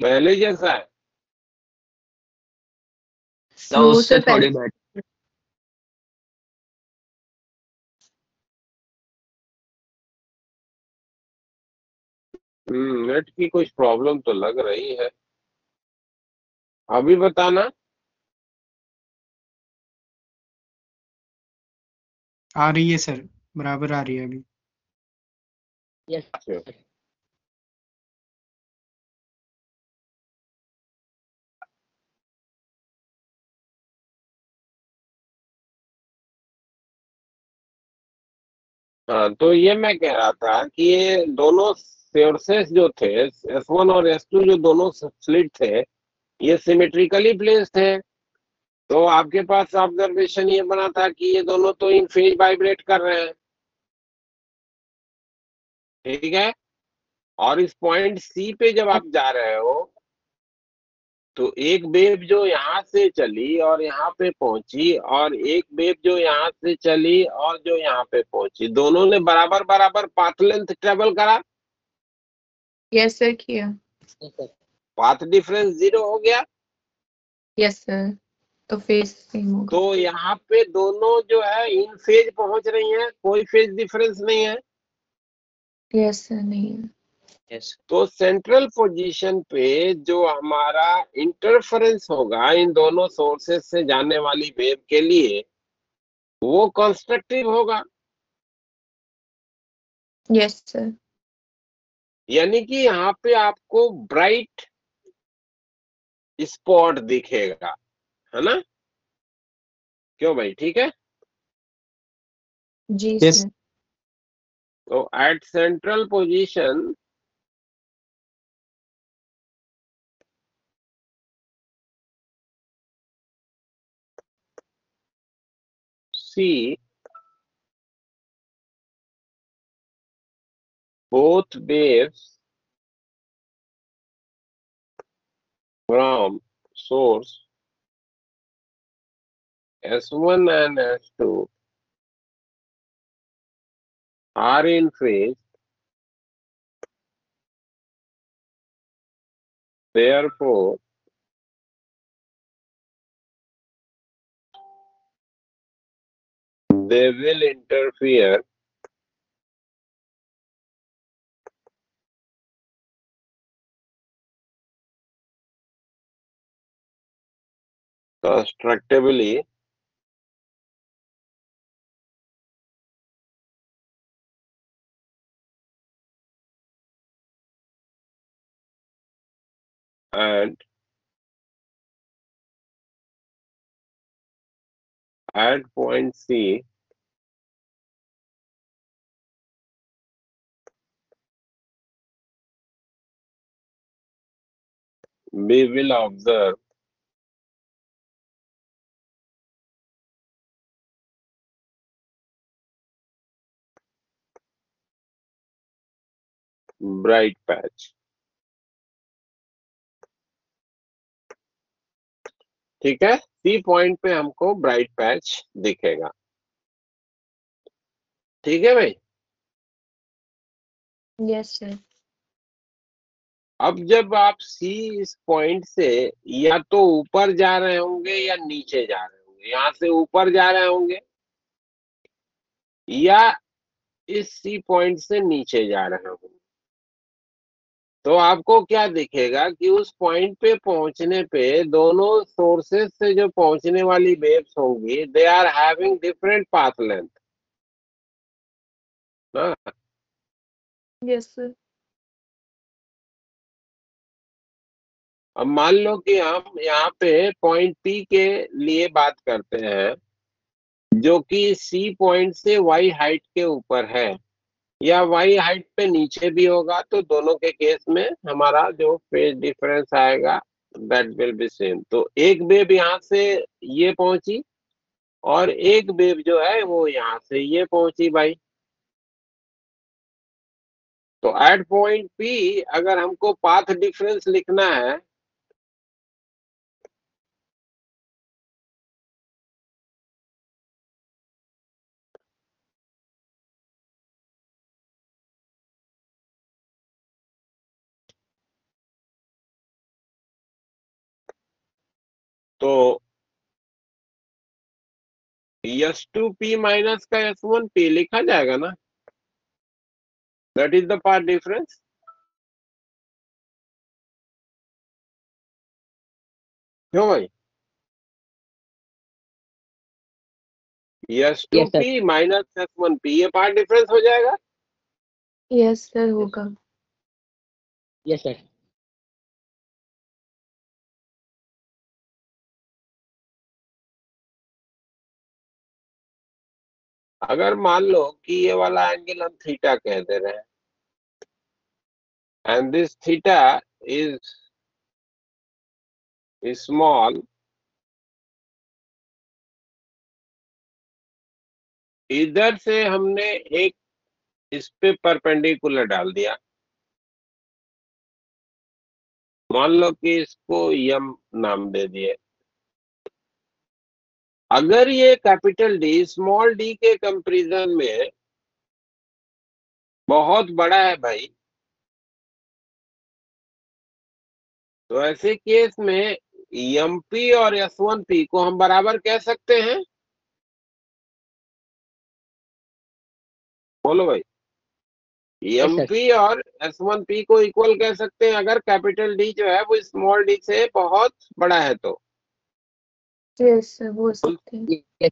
पहले जैसा है? तो नो उससे सर थोड़ी पहले। बेटर। नेट की कुछ प्रॉब्लम तो लग रही है। अभी बताना। आ रही है सर, बराबर आ रही है अभी। अच्छा। हाँ, तो ये मैं कह रहा था कि ये दोनों सोर्सेस जो थे S1 और S2 जो दोनों स्लिट थे ये सिमेट्रिकली प्लेस्ड थे। तो आपके पास ऑब्जर्वेशन ये बना था कि ये दोनों तो इन फेज वाइब्रेट कर रहे हैं, ठीक है। और इस पॉइंट सी पे जब आप जा रहे हो तो एक वेव जो यहाँ से चली और यहाँ पे पहुंची और एक वेव जो यहाँ से चली और जो यहाँ पे पहुंची, दोनों ने बराबर बराबर पाथ लेंथ ट्रेवल करा। यस सर किया। पाथ डिफरेंस 0 हो गया। यस सर तो फेस सेम होगा। तो यहाँ पे दोनों जो है इन फेज पहुंच रही हैं, कोई फेज डिफरेंस नहीं है। यस सर नहीं है। यस तो सेंट्रल पोजीशन पे जो हमारा इंटरफेरेंस होगा इन दोनों सोर्सेस से जाने वाली वेव के लिए वो कंस्ट्रक्टिव होगा। Yes, sir. यानी कि यहाँ पे आपको ब्राइट स्पॉट दिखेगा, है ना? क्यों भाई, ठीक है? जी Yes. sir. तो at central position C, both waves from source S1 and S2 are in phase, therefore they will interfere constructively and at point C we will observe bright patch. ठीक है, सी पॉइंट पे हमको bright patch दिखेगा। ठीक है भाई। Yes sir. अब जब आप सी इस पॉइंट से या तो ऊपर जा रहे होंगे या नीचे जा रहे होंगे, यहां से ऊपर जा रहे होंगे या इस सी पॉइंट से नीचे जा रहे होंगे, तो आपको क्या दिखेगा कि उस पॉइंट पे पहुंचने पे दोनों सोर्सेस से जो पहुंचने वाली वेव्स होंगी, they are having different path length. Yes sir. अब मान लो कि हम यहाँ पे पॉइंट पी के लिए बात करते हैं, जो कि सी पॉइंट से वाई हाइट के ऊपर है या वाई हाइट पे नीचे भी होगा, तो दोनों के केस में हमारा जो फेज डिफरेंस आएगा दैट विल बी सेम। तो एक वेव यहाँ से ये पहुंची और एक वेव जो है वो यहाँ से ये पहुंची भाई। तो एट पॉइंट पी अगर हमको पाथ डिफरेंस लिखना है तो S2P माइनस का S1P लिखा जाएगा ना, that is the path difference. क्यों भाई? S2P माइनस S1P ये पार्ट डिफरेंस हो जाएगा। Yes sir होगा। Yes sir. अगर मान लो कि ये वाला एंगल हम थीटा कह दे रहे हैं and this theta is small, इधर से हमने एक इस पे परपेंडिकुलर डाल दिया, मान लो कि इसको यम नाम दे दिए। अगर ये कैपिटल डी स्मॉल डी के कंपैरिजन में बहुत बड़ा है भाई, तो ऐसे केस में एमपी और S1P को हम बराबर कह सकते हैं। बोलो भाई, एमपी और S1P को इक्वल कह सकते हैं अगर कैपिटल डी जो है वो स्मॉल डी से बहुत बड़ा है तो। Yes sir बोल सकते हैं।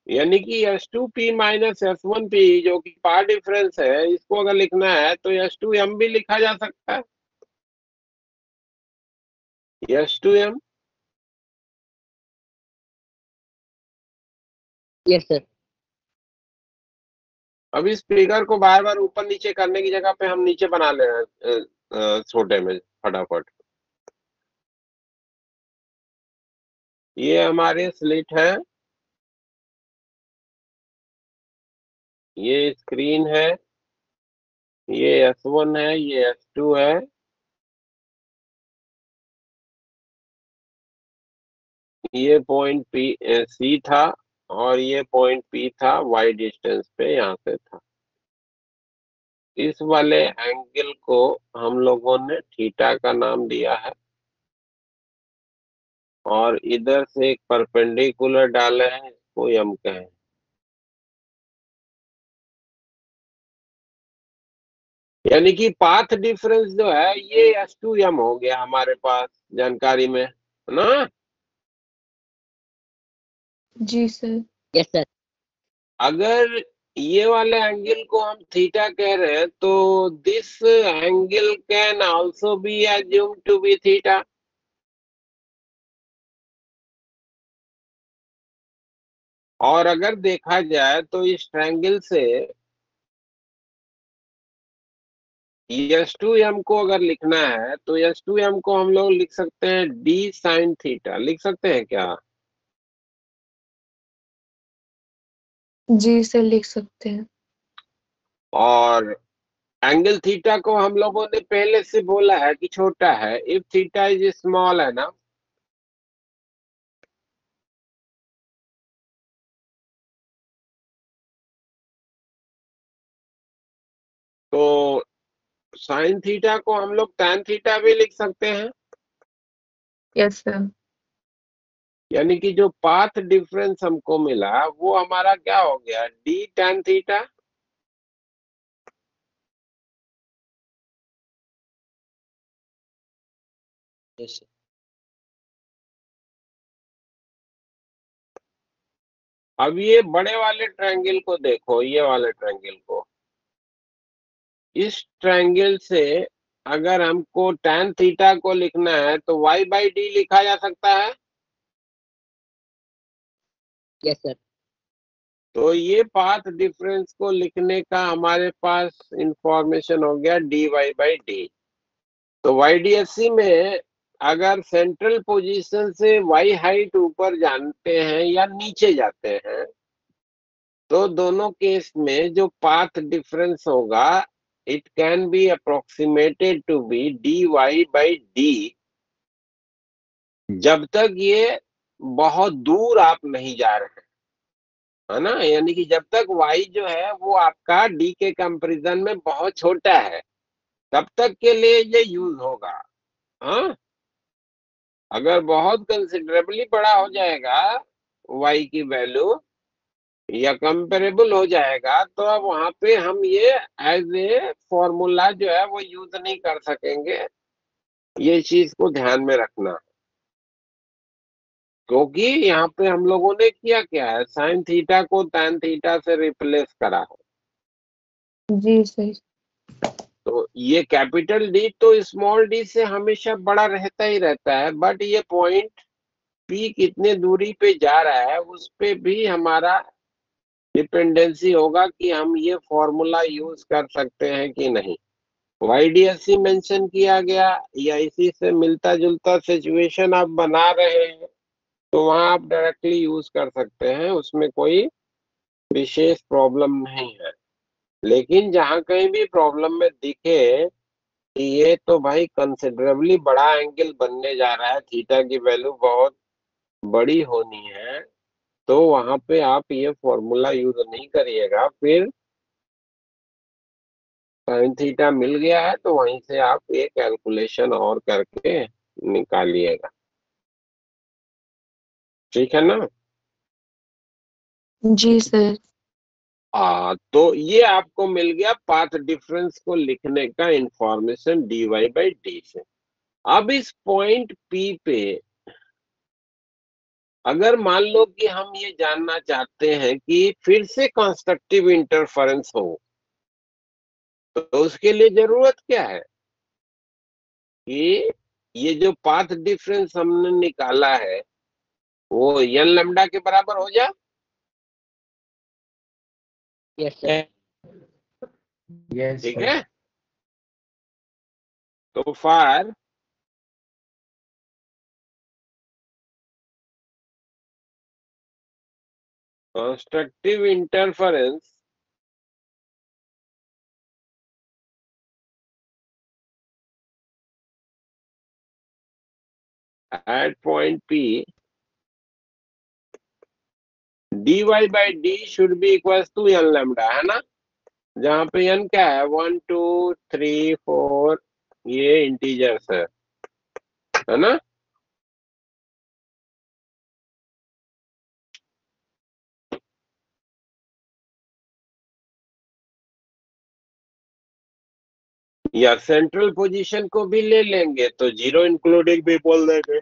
यानी कि S2P माइनस S1P जो कि पाथ डिफरेंस है, इसको अगर लिखना है तो S2M भी लिखा जा सकता है। S2M। Yes sir. अब इस फिगर को बार बार ऊपर नीचे करने की जगह पे हम नीचे बना ले रहे हैं छोटे में फटाफट। ये हमारे स्लिट है, ये स्क्रीन है, ये S1 है, ये S2 है, ये पॉइंट C था और ये पॉइंट P था, वाई डिस्टेंस पे यहाँ से था। इस वाले एंगल को हम लोगों ने थीटा का नाम दिया है और इधर से एक परपेंडिकुलर डाले हैं, इसको एम कहें। यानी कि पाथ डिफरेंस जो है ये S2M हो गया हमारे पास जानकारी में, है ना। जी सर। Yes sir. अगर ये वाले एंगल को हम थीटा कह रहे हैं तो this angle can also be assumed to be theta. और अगर देखा जाए तो इस ट्रायंगल से S2M को अगर लिखना है तो S2M को हम लोग लिख सकते हैं D sin थीटा, लिख सकते हैं क्या? जी सर लिख सकते हैं। और एंगल थीटा को हम लोगों ने पहले से बोला है कि छोटा है, इफ थीटा इज स्मॉल, है ना। तो साइन थीटा को हम लोग tan थीटा भी लिख सकते हैं। Yes sir. यानी कि जो पाथ डिफरेंस हमको मिला वो हमारा क्या हो गया, D tan थीटा। यस अब ये बड़े वाले ट्रायंगल को देखो, ये वाले ट्रायंगल को, इस ट्रायंगल से अगर हमको tan थीटा को लिखना है तो y/d लिखा जा सकता है। Yes sir. तो ये पाथ डिफरेंस को लिखने का हमारे पास इंफॉर्मेशन हो गया dy/d। तो YDSC में अगर सेंट्रल पोजीशन से y हाइट ऊपर जानते हैं या नीचे जाते हैं तो दोनों केस में जो पाथ डिफरेंस होगा it can be approximated to be dy/d, जब तक ये बहुत दूर आप नहीं जा रहे हैं, है ना। यानी कि जब तक y जो है वो आपका d के कंपैरिजन में बहुत छोटा है तब तक के लिए ये यूज होगा। हाँ, अगर बहुत कंसिडरेबली बड़ा हो जाएगा y की वैल्यू या कंपेरेबल हो जाएगा तो अब वहां पे हम ये एज ए फॉर्मूला जो है वो यूज नहीं कर सकेंगे। ये चीज को ध्यान में रखना, क्योंकि यहाँ पे हम लोगों ने किया क्या है, साइन थीटा को tan थीटा से रिप्लेस करा है। जी सर। तो ये कैपिटल D तो स्मॉल d से हमेशा बड़ा रहता ही रहता है, बट ये पॉइंट P कितने दूरी पे जा रहा है उस पे भी हमारा डिपेंडेंसी होगा कि हम ये फॉर्मूला यूज कर सकते हैं कि नहीं। YDSC मेंशन किया गया या इसी से मिलता जुलता सिचुएशन आप बना रहे हैं तो वहां आप डायरेक्टली यूज कर सकते हैं, उसमें कोई विशेष प्रॉब्लम नहीं है। लेकिन जहां कहीं भी प्रॉब्लम में दिखे कि ये तो भाई कंसिडरेबली बड़ा एंगल बनने जा रहा है, थीटा की वैल्यू बहुत बड़ी होनी है, तो वहां पे आप ये फॉर्मूला यूज नहीं करिएगा। फिर साइन थीटा मिल गया है तो वहीं से आप ये कैलकुलेशन और करके निकालिएगा, ठीक है ना। जी सर। तो ये आपको मिल गया पाथ डिफरेंस को लिखने का इंफॉर्मेशन dy/d से। अब इस पॉइंट P पे अगर मान लो कि हम ये जानना चाहते हैं कि फिर से कंस्ट्रक्टिव इंटरफेरेंस हो, तो उसके लिए जरूरत क्या है कि ये जो पाथ डिफरेंस हमने निकाला है वो n लैम्डा के बराबर हो जाए। Yes, sir. यस ठीक सर। है, तो for constructive interference at point P, dy by d should be equals to n lambda, है ना, जहाँ पे n क्या है 1 2 3 4 ये इंटीजर्स है ना। या सेंट्रल पोजीशन को भी ले लेंगे तो 0 इंक्लूडिंग भी बोल देंगे।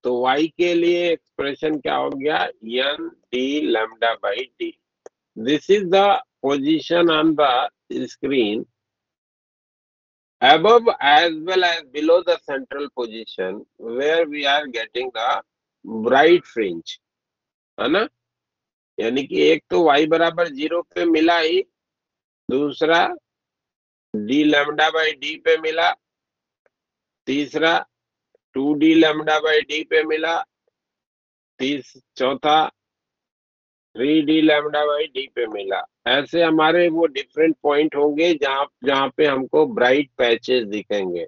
तो y के लिए एक्सप्रेशन क्या हो गया, n d lambda by d। This is the position on the screen above as well as below the central position where we are getting the bright fringe, है ना। यानी कि एक तो y बराबर 0 पे मिला ही, दूसरा d lambda by d पे मिला, तीसरा 2d lambda by d पे मिला, चौथा 3d lambda by d पे मिला। ऐसे हमारे वो डिफरेंट पॉइंट होंगे जहां जहां पे हमको ब्राइट पैचेस दिखेंगे।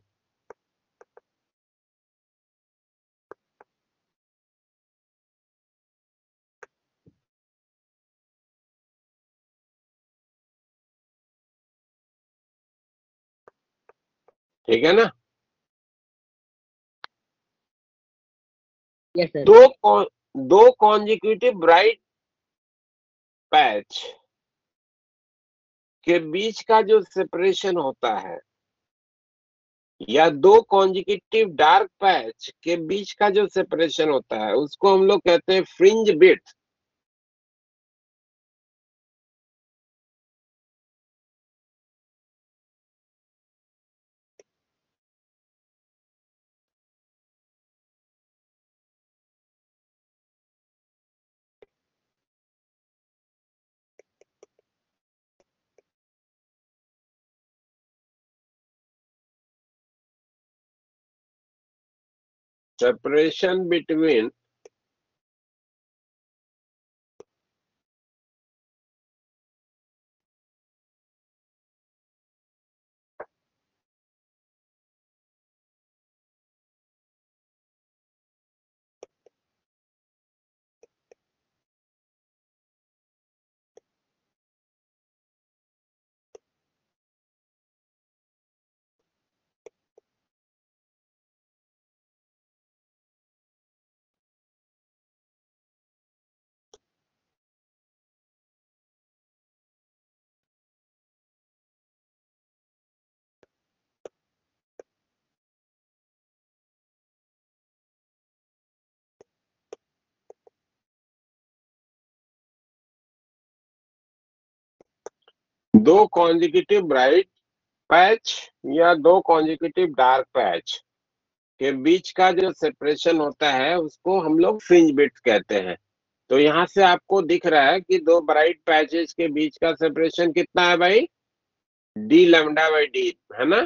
ठीक है ना। Yes, sir. दो कॉन्जिक्यूटिव ब्राइट पैच के बीच का जो सेपरेशन होता है या दो कॉन्जिक्यूटिव डार्क पैच के बीच का जो सेपरेशन होता है उसको हम लोग कहते हैं फ्रिंज बिड्थ। Separation between दो कॉन्जिक्यूटिव ब्राइट पैच या दो कॉन्जिक्यूटिव डार्क पैच के बीच का जो सेपरेशन होता है उसको हम लोग फ्रिंज बिड्थ कहते हैं। तो यहाँ से आपको दिख रहा है कि दो ब्राइट पैचेस के बीच का सेपरेशन कितना है भाई, डी लैम्डा बाई डी, है ना।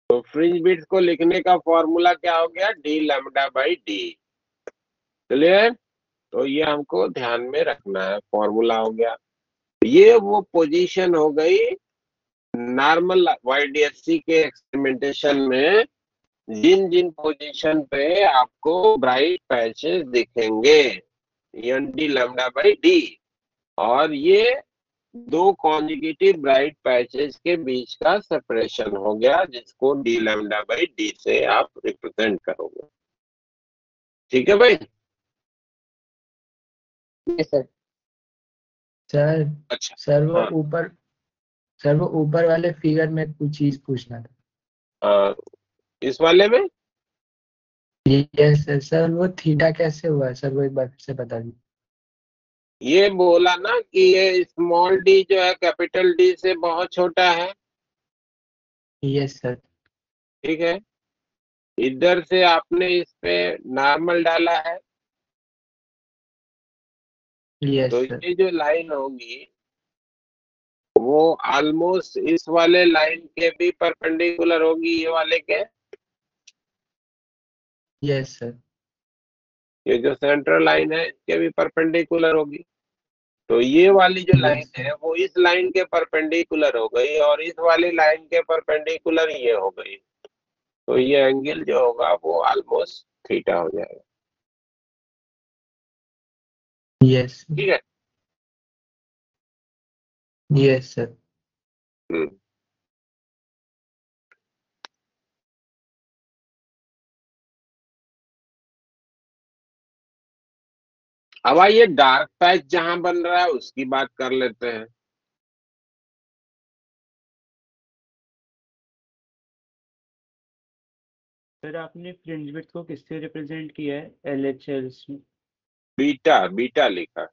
तो फ्रिंज बिड्थ को लिखने का फॉर्मूला क्या हो गया, D lambda by D. Clear, तो ये हमको ध्यान में रखना है, फॉर्मूला हो गया। ये वो पोजीशन हो गई नॉर्मल वाईडीएससी के एक्सपेरिमेंटेशन में जिन जिन पोजीशन पे आपको ब्राइट पैचेस दिखेंगे, n D lambda by D, और ये दो कॉन्जिक्यूटिव ब्राइट पैचेस के बीच का सेपरेशन हो गया जिसको डी लैम्डा बाई डी से आप रिप्रेजेंट करोगे। ठीक है भाई। Yes, sir. सर अच्छा, सर वो हाँ। ऊपर सर वो ऊपर वाले फिगर में कुछ चीज पूछना था। इस वाले में यस सर। सर वो थीटा कैसे हुआ है सर, वो एक बार फिर से बता दीजिए। ये बोला ना कि ये स्मॉल डी जो है कैपिटल डी से बहुत छोटा है, यस सर। ठीक है। इधर से आपने इस पे नॉर्मल डाला है, यस तो सर। ये जो लाइन होगी वो ऑलमोस्ट इस वाले लाइन के भी परपेंडिकुलर होगी, ये वाले के। Yes sir. ये जो सेंट्रल लाइन है इसके भी परपेंडिकुलर होगी। तो ये वाली जो लाइन यस है वो इस लाइन के परपेंडिकुलर हो गई, और इस वाली लाइन के परपेंडिकुलर ये हो गई। तो ये एंगल जो होगा वो ऑलमोस्ट थीटा हो जाएगा, यस ठीक है। Yes sir. हम्म। अब आइए डार्क पैच जहां बन रहा है उसकी बात कर लेते हैं। सर आपने फ्रिंज विड्थ को किससे रिप्रेजेंट किया है LHL में? बीटा, बीटा लिखा,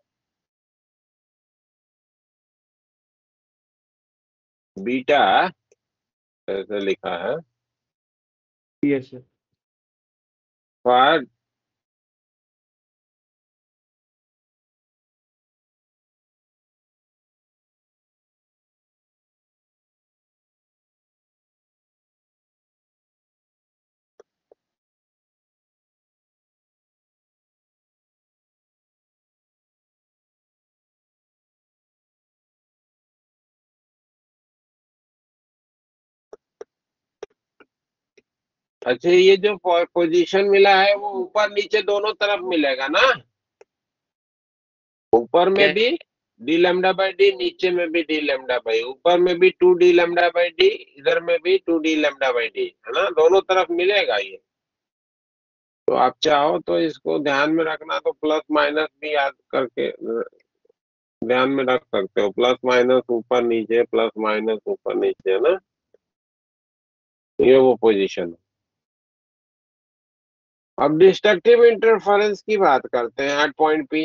बीटा ऐसे लिखा है यस सर। फॉर अच्छा, ये जो पोजीशन मिला है वो ऊपर नीचे दोनों तरफ मिलेगा ना, ऊपर में भी डी लैम्डा बाई डी, नीचे में भी डी लैम्डा बाई, ऊपर में भी 2d लैम्डा बाई डी, इधर में भी 2d लैम्डा बाई डी, है ना, दोनों तरफ मिलेगा ये। तो आप चाहो तो इसको ध्यान में रखना, तो प्लस माइनस भी याद करके ध्यान में रख सकते हो, प्लस माइनस ऊपर नीचे, प्लस माइनस ऊपर नीचे, है ना, ये वो पोजीशन है। अब डिस्ट्रक्टिव इंटरफेरेंस की बात करते हैं एट पॉइंट पी।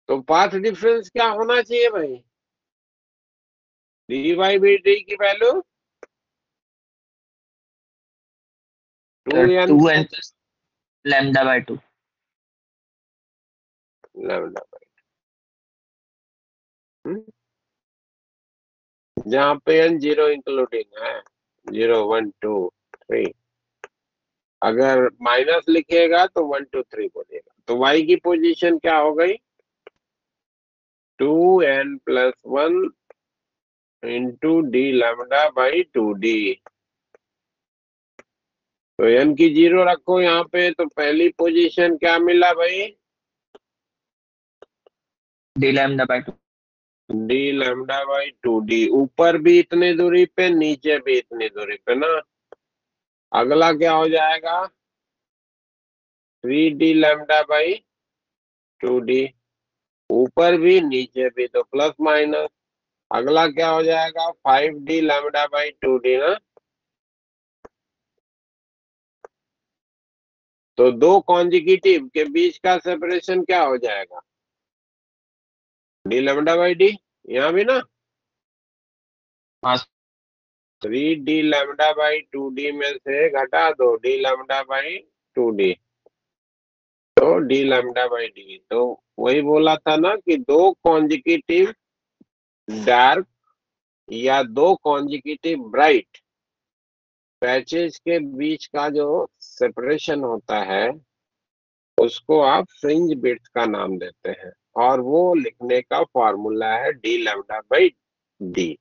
तो पाथ डिफरेंस क्या होना चाहिए भाई? डी बाई बी डी की value 2n 2n plus lambda by 2. Lambda by, जहाँ पे n जीरो इंक्लूडिंग है, 0 1 2 3। अगर माइनस लिखिएगा तो 1 2 3 बोलिएगा। तो y की पोजीशन क्या हो गई? 2n plus 1 into D lambda by 2d। तो n की 0 रखो यहाँ पे, तो पहली पोजीशन क्या मिला भाई? D lambda by 2. D lambda by 2d, ऊपर भी इतनी दूरी पे, नीचे भी इतनी दूरी पे ना। अगला क्या हो जाएगा? 3d लैम्डा बाई 2d, ऊपर भी नीचे भी, तो प्लस माइनस। अगला क्या हो जाएगा? 5d लैम्डा बाई 2d ना। तो दो कॉन्जिक्यूटिव के बीच का सेपरेशन क्या हो जाएगा? डी लैम्डा बाई डी, यहाँ भी ना। हाँ 3d लैम्डा बाई 2d में से घटा दो डी लैम्डा बाई 2d, तो डी लैम्डा बाई डी। तो वही बोला था ना कि दो कॉन्जिक्यूटिव डार्क या दो कॉन्जिक्यूटिव ब्राइट पैचेज के बीच का जो सेपरेशन होता है उसको आप फ्रिंज विड्थ का नाम देते हैं, और वो लिखने का फॉर्मूला है डी लैम्डा बाई डी।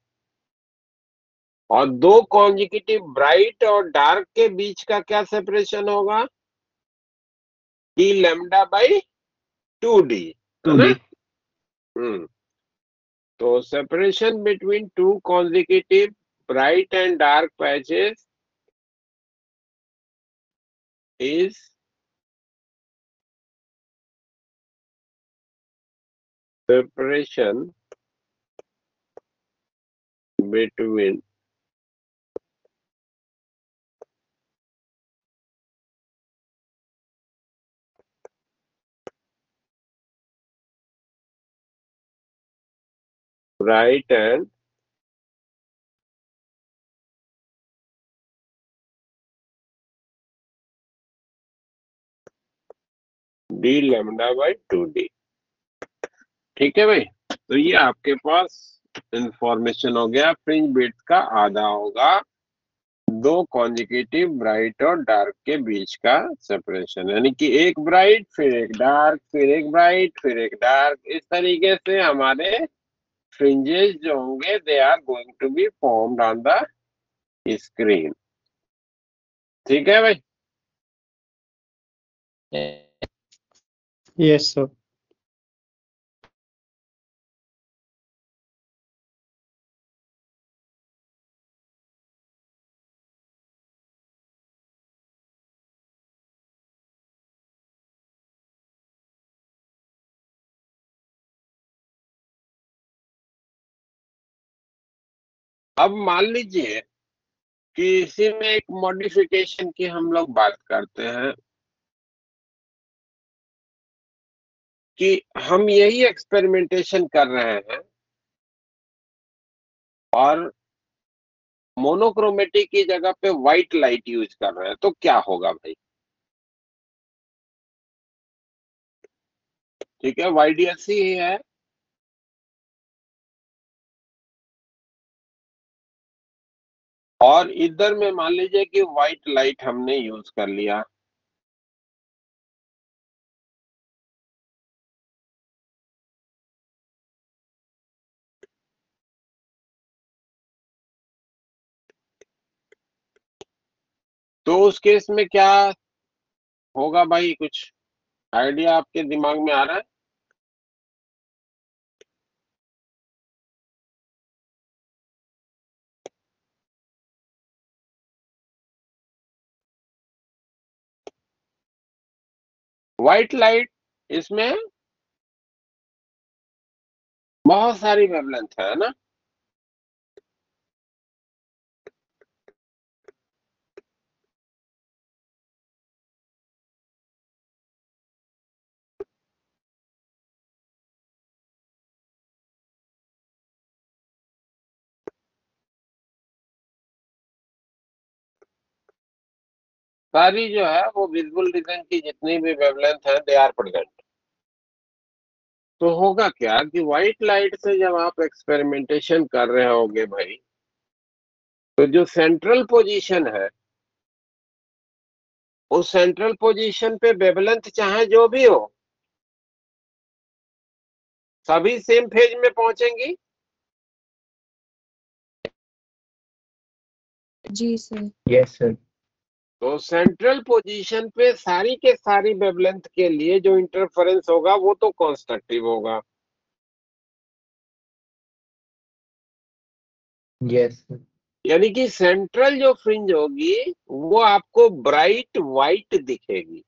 और दो कॉन्जिक्यूटिव ब्राइट और डार्क के बीच का क्या सेपरेशन होगा? डी लैम्डा बाई 2d, है ना। 2D. तो separation between two consecutive bright and dark patches is separation between bright and d lambda by 2d। ठीक है भाई, तो ये आपके पास इंफॉर्मेशन हो गया। फ्रिंज विड्थ का आधा होगा दो कॉन्जिक्यूटिव ब्राइट और डार्क के बीच का सेपरेशन, यानी कि एक ब्राइट फिर एक डार्क फिर एक ब्राइट फिर एक डार्क। इस तरीके से हमारे फ्रिंजेस जो होंगे they are going to be formed on the screen. ठीक है भाई। Yes sir. अब मान लीजिए कि इसी में एक मॉडिफिकेशन की हम लोग बात करते हैं कि हम यही एक्सपेरिमेंटेशन कर रहे हैं और मोनोक्रोमेटिक की जगह पे व्हाइट लाइट यूज कर रहे हैं, तो क्या होगा भाई? ठीक है, YDSC ही है। और इधर में मान लीजिए कि व्हाइट लाइट हमने यूज कर लिया, तो उस केस में क्या होगा भाई? कुछ आइडिया आपके दिमाग में आ रहा है? व्हाइट लाइट इसमें बहुत सारी वेवलेंथ है ना, सारी जो है वो विजुअल रीजन की जितनी भी वेवलेंथ है दे आर प्रेजेंट। तो होगा क्या कि व्हाइट लाइट से जब आप एक्सपेरिमेंटेशन कर रहे होगे भाई, तो जो सेंट्रल पोजीशन है उस सेंट्रल पोजीशन पे वेवलेंथ चाहे जो भी हो सभी सेम फेज में पहुंचेंगी। जी सर। Yes sir. तो सेंट्रल पोजीशन पे सारी के सारी वेवलेंथ के लिए जो इंटरफेरेंस होगा वो तो कंस्ट्रक्टिव होगा। Yes sir. यानी कि सेंट्रल जो फ्रिंज होगी वो आपको ब्राइट व्हाइट दिखेगी।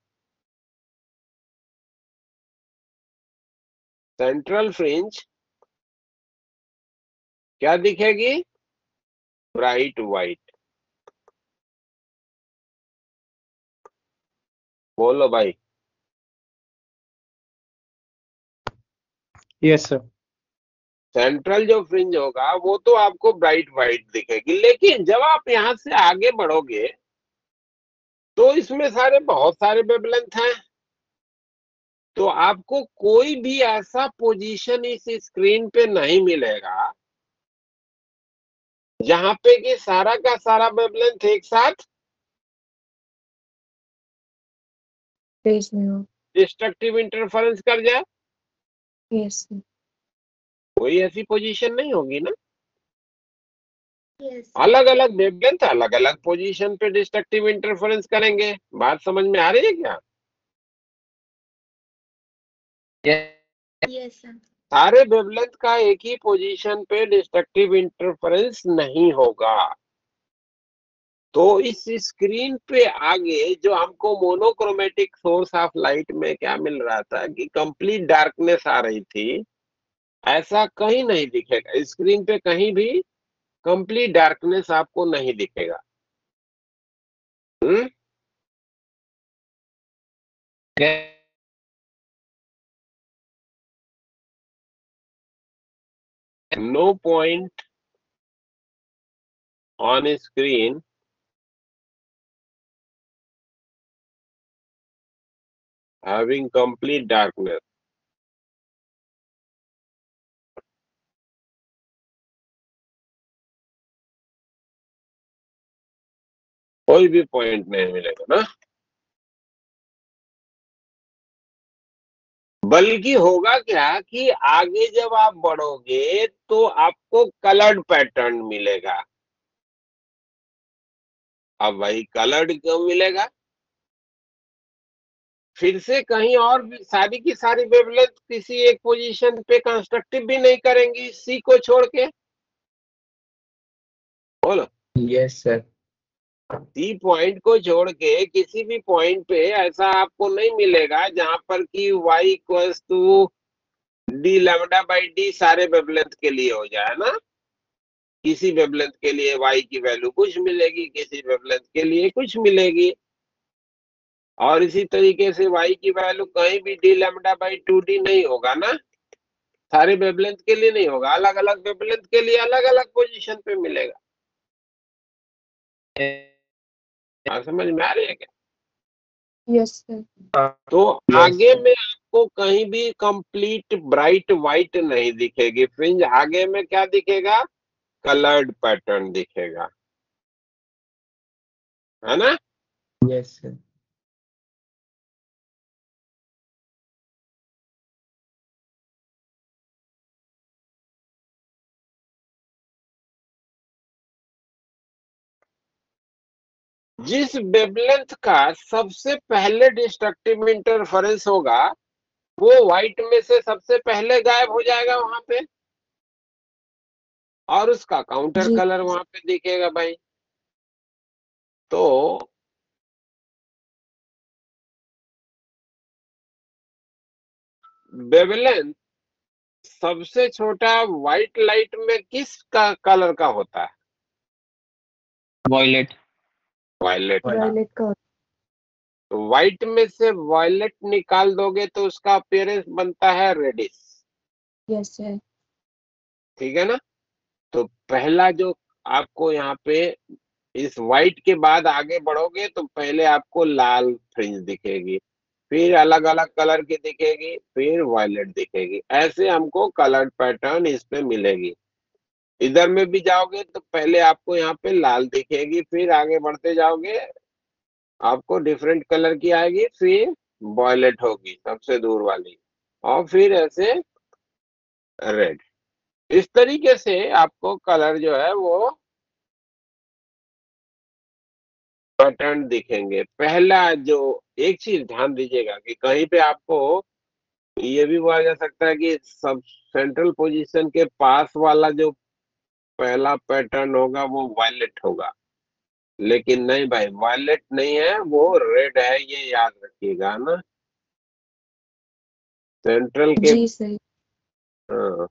सेंट्रल फ्रिंज क्या दिखेगी? Bright white. बोलो भाई। Yes sir. सेंट्रल जो फ्रिंज होगा वो तो आपको ब्राइट व्हाइट दिखेगी, लेकिन जब आप यहां से आगे बढ़ोगे तो इसमें सारे बहुत सारे वेवलेंथ हैं, तो आपको कोई भी ऐसा पोजीशन इस स्क्रीन पे नहीं मिलेगा जहां पे कि सारा का सारा वेवलेंथ एक साथ फेज में हो। डिस्ट्रक्टिव इंटरफेरेंस कर जाए। Yes sir. कोई ऐसी पोजीशन नहीं होगी ना। यस। अलग अलग वेवलेंथ अलग अलग पोजीशन पे डिस्ट्रक्टिव इंटरफेरेंस करेंगे। बात समझ में आ रही है क्या? Yes sir. सारे वेवलेंथ का एक ही पोजीशन पे डिस्ट्रक्टिव इंटरफेरेंस नहीं होगा। तो इस स्क्रीन पे आगे जो हमको मोनोक्रोमेटिक सोर्स ऑफ लाइट में क्या मिल रहा था कि कंप्लीट डार्कनेस आ रही थी, ऐसा कहीं नहीं दिखेगा स्क्रीन पे, कहीं भी कंप्लीट डार्कनेस आपको नहीं दिखेगा। हम्म Yes. no point on screen having complete darkness. कोई भी पॉइंट नहीं मिलेगा ना, बल्कि होगा क्या कि आगे जब आप बढ़ोगे तो आपको कलर्ड पैटर्न मिलेगा। अब वही कलर्ड क्यों मिलेगा? फिर से कहीं और भी सारी की सारी वेवलेंथ किसी एक पोजीशन पे कंस्ट्रक्टिव भी नहीं करेंगी सी को छोड़ के। बोलो। Yes sir. सी पॉइंट को छोड़ के किसी भी पॉइंट पे ऐसा आपको नहीं मिलेगा जहां पर कि y equals to D lambda by D सारे वेवलेंथ के लिए हो जाए ना। किसी वेवलेंथ के लिए y की वैल्यू कुछ मिलेगी, किसी वेवलेंथ के लिए कुछ मिलेगी, और इसी तरीके से y की वैल्यू कहीं भी D lambda by two D नहीं होगा ना, सारे वेवलेंथ के लिए नहीं होगा, अलग अलग वेवलेंथ के लिए अलग अलग पोजीशन पे मिलेगा। समझ में आ रही है क्या? Yes, sir. तो Yes, आगे sir. में आपको कहीं भी कंप्लीट ब्राइट व्हाइट नहीं दिखेगी फ्रिंज, आगे में क्या दिखेगा? कलर्ड पैटर्न दिखेगा, है ना? Yes sir. जिस वेवलेंथ का सबसे पहले डिस्ट्रक्टिव इंटरफेरेंस होगा वो व्हाइट में से सबसे पहले गायब हो जाएगा वहां पे, और उसका काउंटर जी। कलर वहां पे दिखेगा भाई। तो वेवलेंथ सबसे छोटा व्हाइट लाइट में किस का कलर का होता है? वॉयलेट। वायलेट का। Violet का। तो व्हाइट में से वायलेट निकाल दोगे तो उसका अपीयरेंस बनता है रेडिश, Yes, sir. ठीक है ना? तो पहला जो आपको यहाँ पे इस व्हाइट के बाद आगे बढ़ोगे तो पहले आपको लाल फ्रिंज दिखेगी, फिर अलग अलग कलर की दिखेगी, फिर वायलेट दिखेगी, ऐसे हमको कलर पैटर्न इस पे मिलेगी। इधर में भी जाओगे तो पहले आपको यहाँ पे लाल दिखेगी, फिर आगे बढ़ते जाओगे आपको डिफरेंट कलर की आएगी, फिर वॉयलेट होगी सबसे दूर वाली, और फिर ऐसे रेड। इस तरीके से आपको कलर जो है वो पैटर्न दिखेंगे। पहला जो एक चीज ध्यान दीजिएगा कि कहीं पे आपको ये भी बोला जा सकता है कि सब सेंट्रल पोजीशन के पास वाला जो पहला पैटर्न होगा वो वायलेट होगा, लेकिन नहीं भाई, वायलेट नहीं है, वो रेड है, ये याद रखिएगा ना। सेंट्रल के जी सर। हाँ,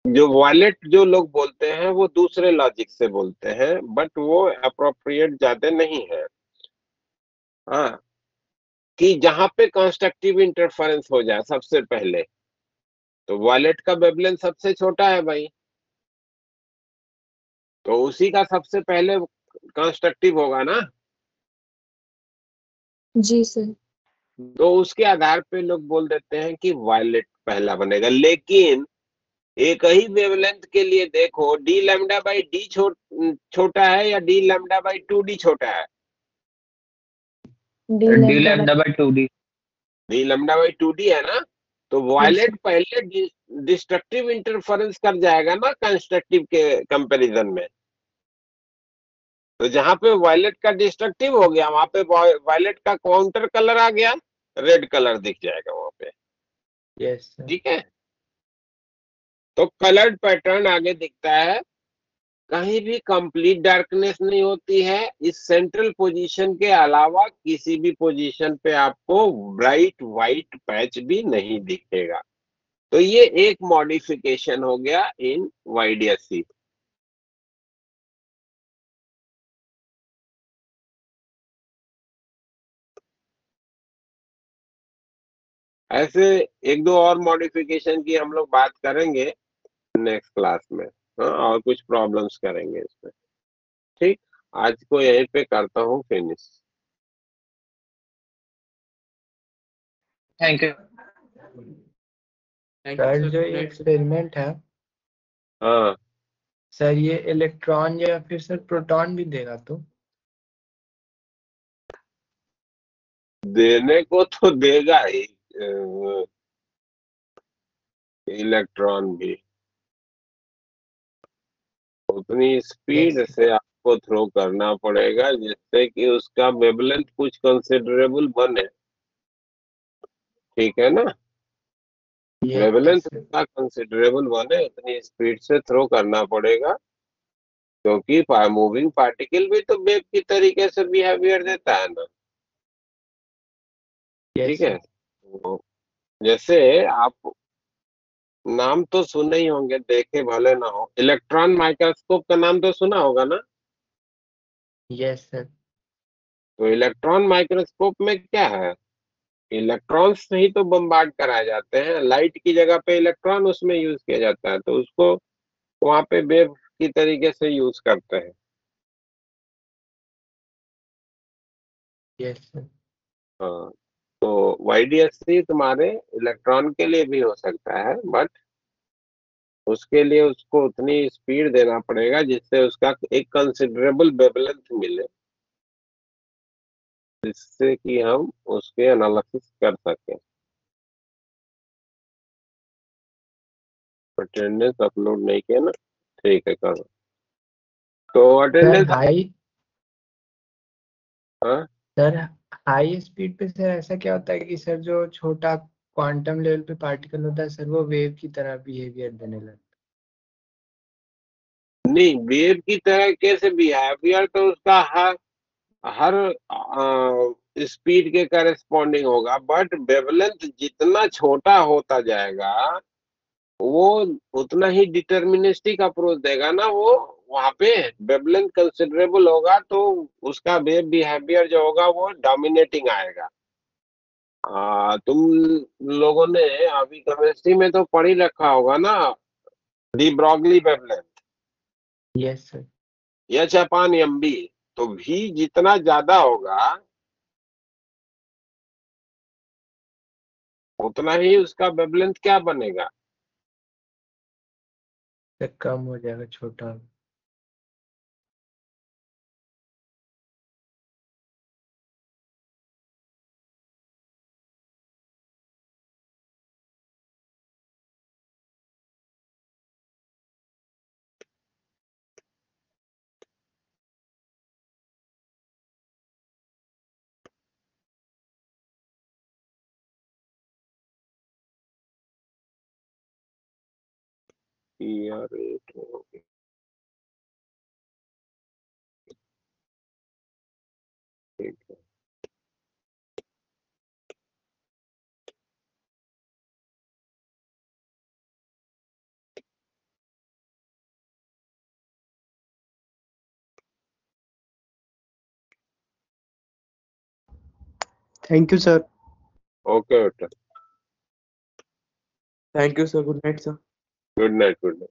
जो वायलेट जो लोग बोलते हैं वो दूसरे लॉजिक से बोलते हैं, बट वो अप्रोप्रिएट ज्यादा नहीं है। हाँ, कि जहां पे कंस्ट्रक्टिव इंटरफेरेंस हो जाए सबसे पहले, तो वायलेट का वेवलेंथ सबसे छोटा है भाई, तो उसी का सबसे पहले कंस्ट्रक्टिव होगा ना। जी सर। तो उसके आधार पे लोग बोल देते हैं कि वायलेट पहला बनेगा, लेकिन एक ही वेवलेंथ के लिए देखो, डी लैम्डा बाई डी छोटा है या D lambda by two D छोटा है? D D lambda lambda by 2d। D lambda by two D है ना, तो वायलेट पहले डिस्ट्रक्टिव इंटरफेरेंस कर जाएगा ना कंस्ट्रक्टिव के कंपैरिजन में। तो जहां पे वायलेट का डिस्ट्रक्टिव हो गया वहां पे वायलेट का काउंटर कलर आ गया, रेड कलर दिख जाएगा वहां पे, यस सर। ठीक है? तो कलर्ड पैटर्न आगे दिखता है, कहीं भी कंप्लीट डार्कनेस नहीं होती है, इस सेंट्रल पोजीशन के अलावा किसी भी पोजीशन पे आपको ब्राइट व्हाइट पैच भी नहीं दिखेगा। तो ये एक मॉडिफिकेशन हो गया इन YDSC। ऐसे एक दो और मॉडिफिकेशन की हम लोग बात करेंगे नेक्स्ट क्लास में। हाँ, और कुछ प्रॉब्लम्स करेंगे इसमें। ठीक, आज को यहीं पे करता हूँ फिनिश। Thank you. सर जो ये एक्सपेरिमेंट है हाँ, सर, ये इलेक्ट्रॉन या फिर सर प्रोटॉन भी देगा तो? देने को तो देगा ही इलेक्ट्रॉन भी, उतनी स्पीड Yes. से आपको थ्रो करना पड़ेगा जिससे कि उसका वेवलेंथ कुछ कंसिडरेबल बने। ठीक है ना? Yes, wavelength sir. उसका कंसिडरेबल बने, उतनी स्पीड से थ्रो करना पड़ेगा, क्योंकि मूविंग पार्टिकल भी तो वेव की तरीके से बिहेवियर देता है ना। Yes, ठीक है, sir. तो जैसे आप नाम तो सुने ही होंगे, देखे भले ना हो, इलेक्ट्रॉन माइक्रोस्कोप का नाम तो सुना होगा ना। Yes, sir. तो इलेक्ट्रॉन माइक्रोस्कोप में क्या है, इलेक्ट्रॉन्स से ही तो बम्बार्ड कराए जाते हैं, लाइट की जगह पे इलेक्ट्रॉन उसमें यूज किया जाता है, तो उसको वहां पे वेव की तरीके से यूज करते हैं। Yes, sir. हाँ, तो YDSC तुम्हारे इलेक्ट्रॉन के लिए भी हो सकता है, बट उसके लिए उसको उतनी स्पीड देना पड़ेगा जिससे उसका एक कंसिडरेबल वेवलेंथ मिले, जिससे कि हम उसके एनालिसिस कर सकें। अटेंडेंस अपलोड नहीं किया ना, ठीक है करो। तो सर अटेंडेंस, हाई हाँ, सर हाई स्पीड पे सर ऐसा क्या होता है कि सर जो छोटा क्वांटम लेवल पे पार्टिकल होता है सर, वो वेव की तरह बिहेवियर देने लगता नहीं वेव की तरह कैसे बिहेवियर, तो उसका हर हर स्पीड के करस्पॉन्डिंग होगा, बट वेवलेंथ जितना छोटा होता जाएगा वो उतना ही डिटर्मिनिस्टिक अप्रोच देगा ना। वो वहां पे वेवलेंथ कंसिडरेबल होगा तो उसका वेव बिहेवियर जो होगा वो डोमिनेटिंग आएगा। तुम लोगों ने अभी केमिस्ट्री में तो पढ़ ही रखा होगा ना, डी ब्रॉगली वेवलेंथ, है। Yes, sir. एच अपान एम बी। तो भी जितना ज्यादा होगा उतना ही उसका वेवलेंथ क्या बनेगा, सर कम हो जाएगा, छोटा हो। यार ठीक है। Thank you sir. ओके बेटा, Thank you, sir. Good night, sir. Good night, good night.